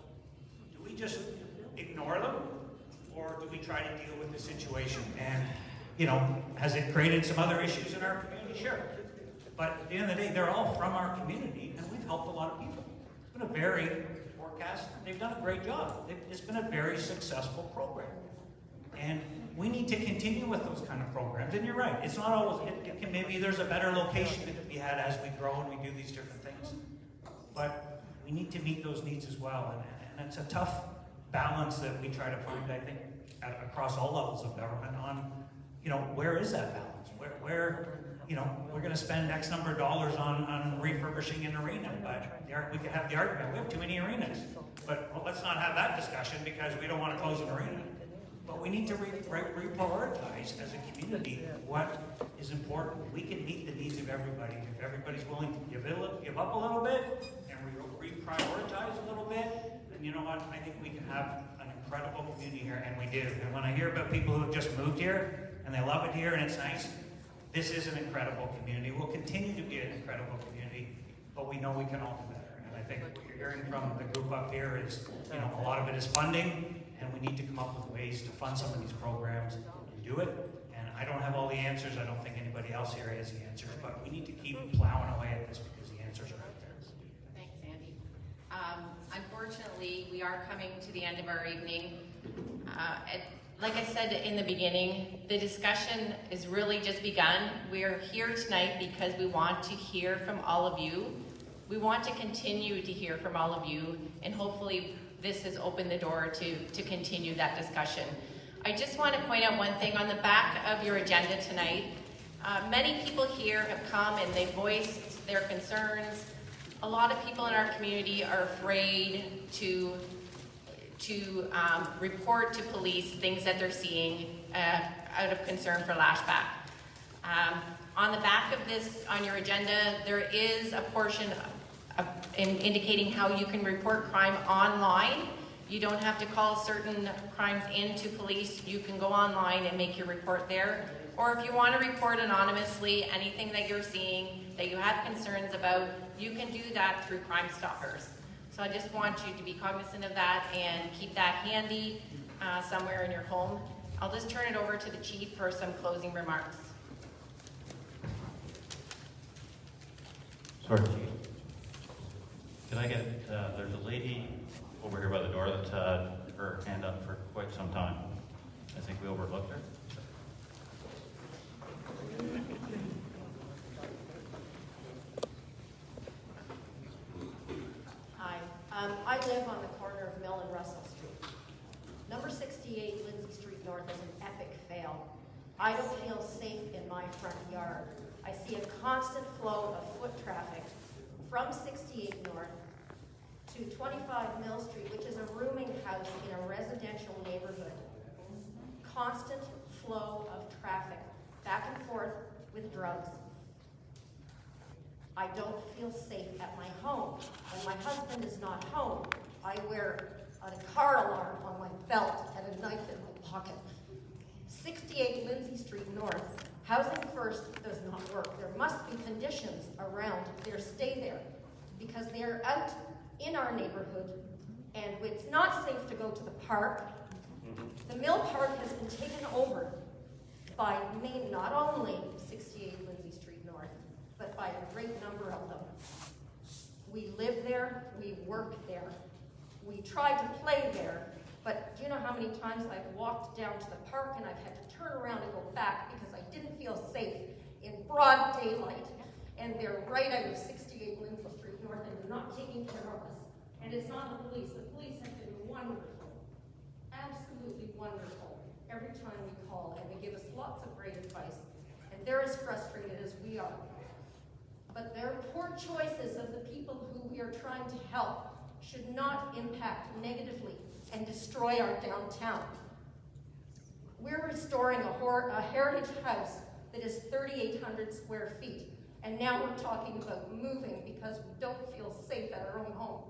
do we just ignore them, or do we try to deal with the situation? And, you know, has it created some other issues in our community? Sure. But at the end of the day, they're all from our community, and we've helped a lot of people. It's been a very forecast. They've done a great job. It's been a very successful program. And we need to continue with those kind of programs. And you're right, it's not always, it can, maybe there's a better location that could be had as we grow and we do these different things. But we need to meet those needs as well. And it's a tough balance that we try to find, I think, across all levels of government on, you know, where is that balance? Where you know, we're going to spend X number of dollars on refurbishing an arena, but we could have the argument, we have too many arenas. But well, let's not have that discussion because we don't want to close an arena. But we need to reprioritize as a community what is important. We can meet the needs of everybody. If everybody's willing to give up a little bit and reprioritize a little bit, then you know what? I think we can have an incredible community here, and we do. And when I hear about people who have just moved here and they love it here and it's nice, this is an incredible community. We'll continue to be an incredible community, but we know we can all do better. And I think what you're hearing from the group up here is, you know, a lot of it is funding, and then we need to come up with ways to fund some of these programs and do it. And I don't have all the answers. I don't think anybody else here has the answers, but we need to keep plowing away at this because the answers are out there. Thanks, Andy. Unfortunately, we are coming to the end of our evening. Like I said in the beginning, the discussion is really just begun. We're here tonight because we want to hear from all of you. We want to continue to hear from all of you, and hopefully this has opened the door to continue that discussion. I just want to point out one thing on the back of your agenda tonight. Many people here have come and they voiced their concerns. A lot of people in our community are afraid to report to police things that they're seeing out of concern for lashback. On the back of this, on your agenda, there is a portion indicating how you can report crime online. You don't have to call certain crimes into police. You can go online and make your report there. Or if you want to report anonymously anything that you're seeing, that you have concerns about, you can do that through Crime Stoppers. So I just want you to be cognizant of that and keep that handy somewhere in your home. I'll just turn it over to the chief for some closing remarks. Sorry, Chief. Can I get, there's a lady over here by the door that's had her hand up for quite some time. I think we overlooked her. Hi, I live on the corner of Mill and Russell Street. Number 68 Lindsay Street North is an epic fail. I don't feel safe in my front yard. I see a constant flow of foot traffic from 68 North to 25 Mill Street, which is a rooming house in a residential neighborhood. Constant flow of traffic, back and forth with drugs. I don't feel safe at my home. When my husband is not home, I wear a car alarm on my belt and a knife in my pocket. 68 Lindsay Street North, Housing First does not work. There must be conditions around their stay there because they are out in our neighborhood and it's not safe to go to the park. The Mill Park has been taken over by not only 68 Lindsay Street North, but by a great number of them. We live there, we work there, we try to play there, but do you know how many times I've walked down to the park and I've had to turn around and go back because I didn't feel safe in broad daylight, and they're right out of 68 Lindsay Street North and they're not taking care of us. And it's not the police. The police have been wonderful, absolutely wonderful, every time we call, and they give us lots of great advice, and they're as frustrated as we are. But their poor choices of the people who we are trying to help should not impact negatively and destroy our downtown. We're restoring a heritage house that is 3,800 square feet, and now we're talking about moving because we don't feel safe at our own home.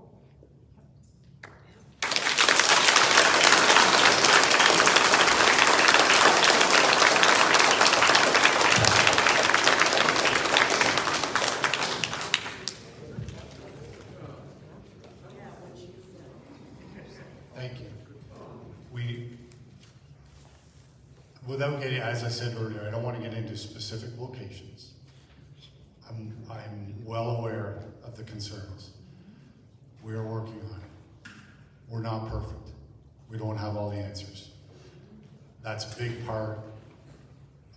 Thank you. Without getting, as I said earlier, I don't want to get into specific locations. I'm well aware of the concerns. We are working on it. We're not perfect. We don't have all the answers. That's a big part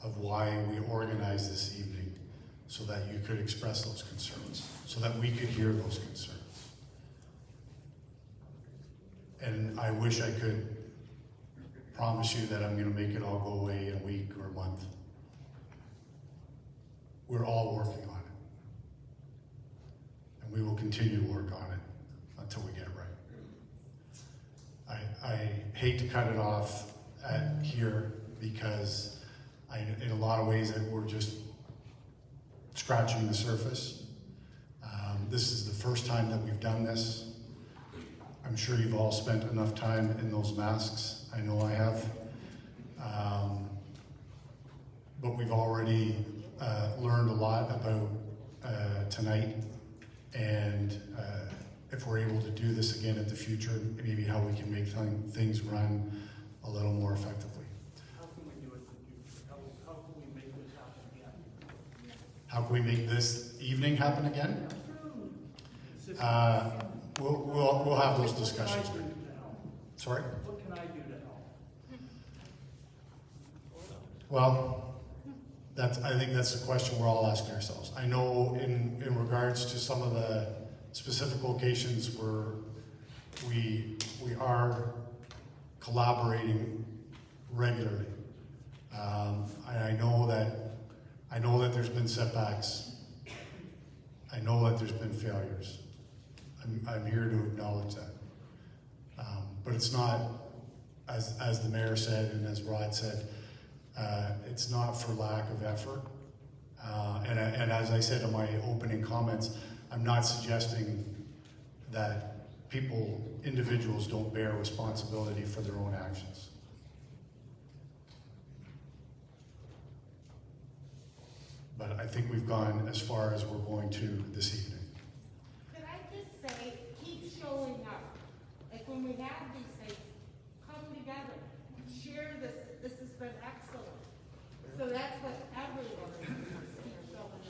of why we organized this evening, so that you could express those concerns, so that we could hear those concerns. And I wish I could promise you that I'm going to make it all go away in a week or a month. We're all working on it. And we will continue to work on it until we get it right. I hate to cut it off at here because in a lot of ways that we're just scratching the surface. This is the first time that we've done this. I'm sure you've all spent enough time in those masks. I know I have. But we've already learned a lot about tonight, and if we're able to do this again in the future, maybe how we can make things run a little more effectively. How can we do it in the future? How can we make this happen again? How can we make this evening happen again? We'll have those discussions. Sorry? What can I do to help? Well, I think that's the question we're all asking ourselves. I know in regards to some of the specific locations where we are collaborating regularly. I know that there's been setbacks. I know that there's been failures. I'm here to acknowledge that. But it's not, as the mayor said and as Rod said, it's not for lack of effort. And as I said in my opening comments, I'm not suggesting that individuals don't bear responsibility for their own actions. But I think we've gone as far as we're going to this evening. Could I just say, keep showing up. Like when we have these things, come together, share this. This has been excellent. So that's what everyone is. Keep showing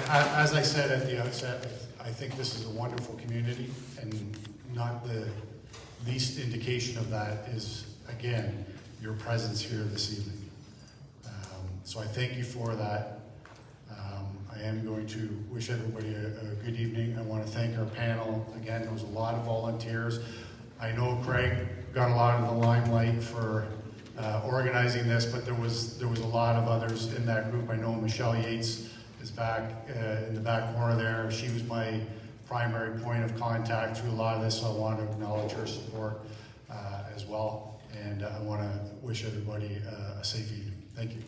up. As I said at the outset, I think this is a wonderful community, and not the least indication of that is, again, your presence here this evening. So I thank you for that. I am going to wish everybody a good evening. I want to thank our panel. Again, there was a lot of volunteers. I know Craig got a lot of the limelight for organizing this, but there was a lot of others in that group. I know Michelle Yates is back in the back corner there. She was my primary point of contact through a lot of this, so I want to acknowledge her support as well. And I want to wish everybody a safe evening. Thank you.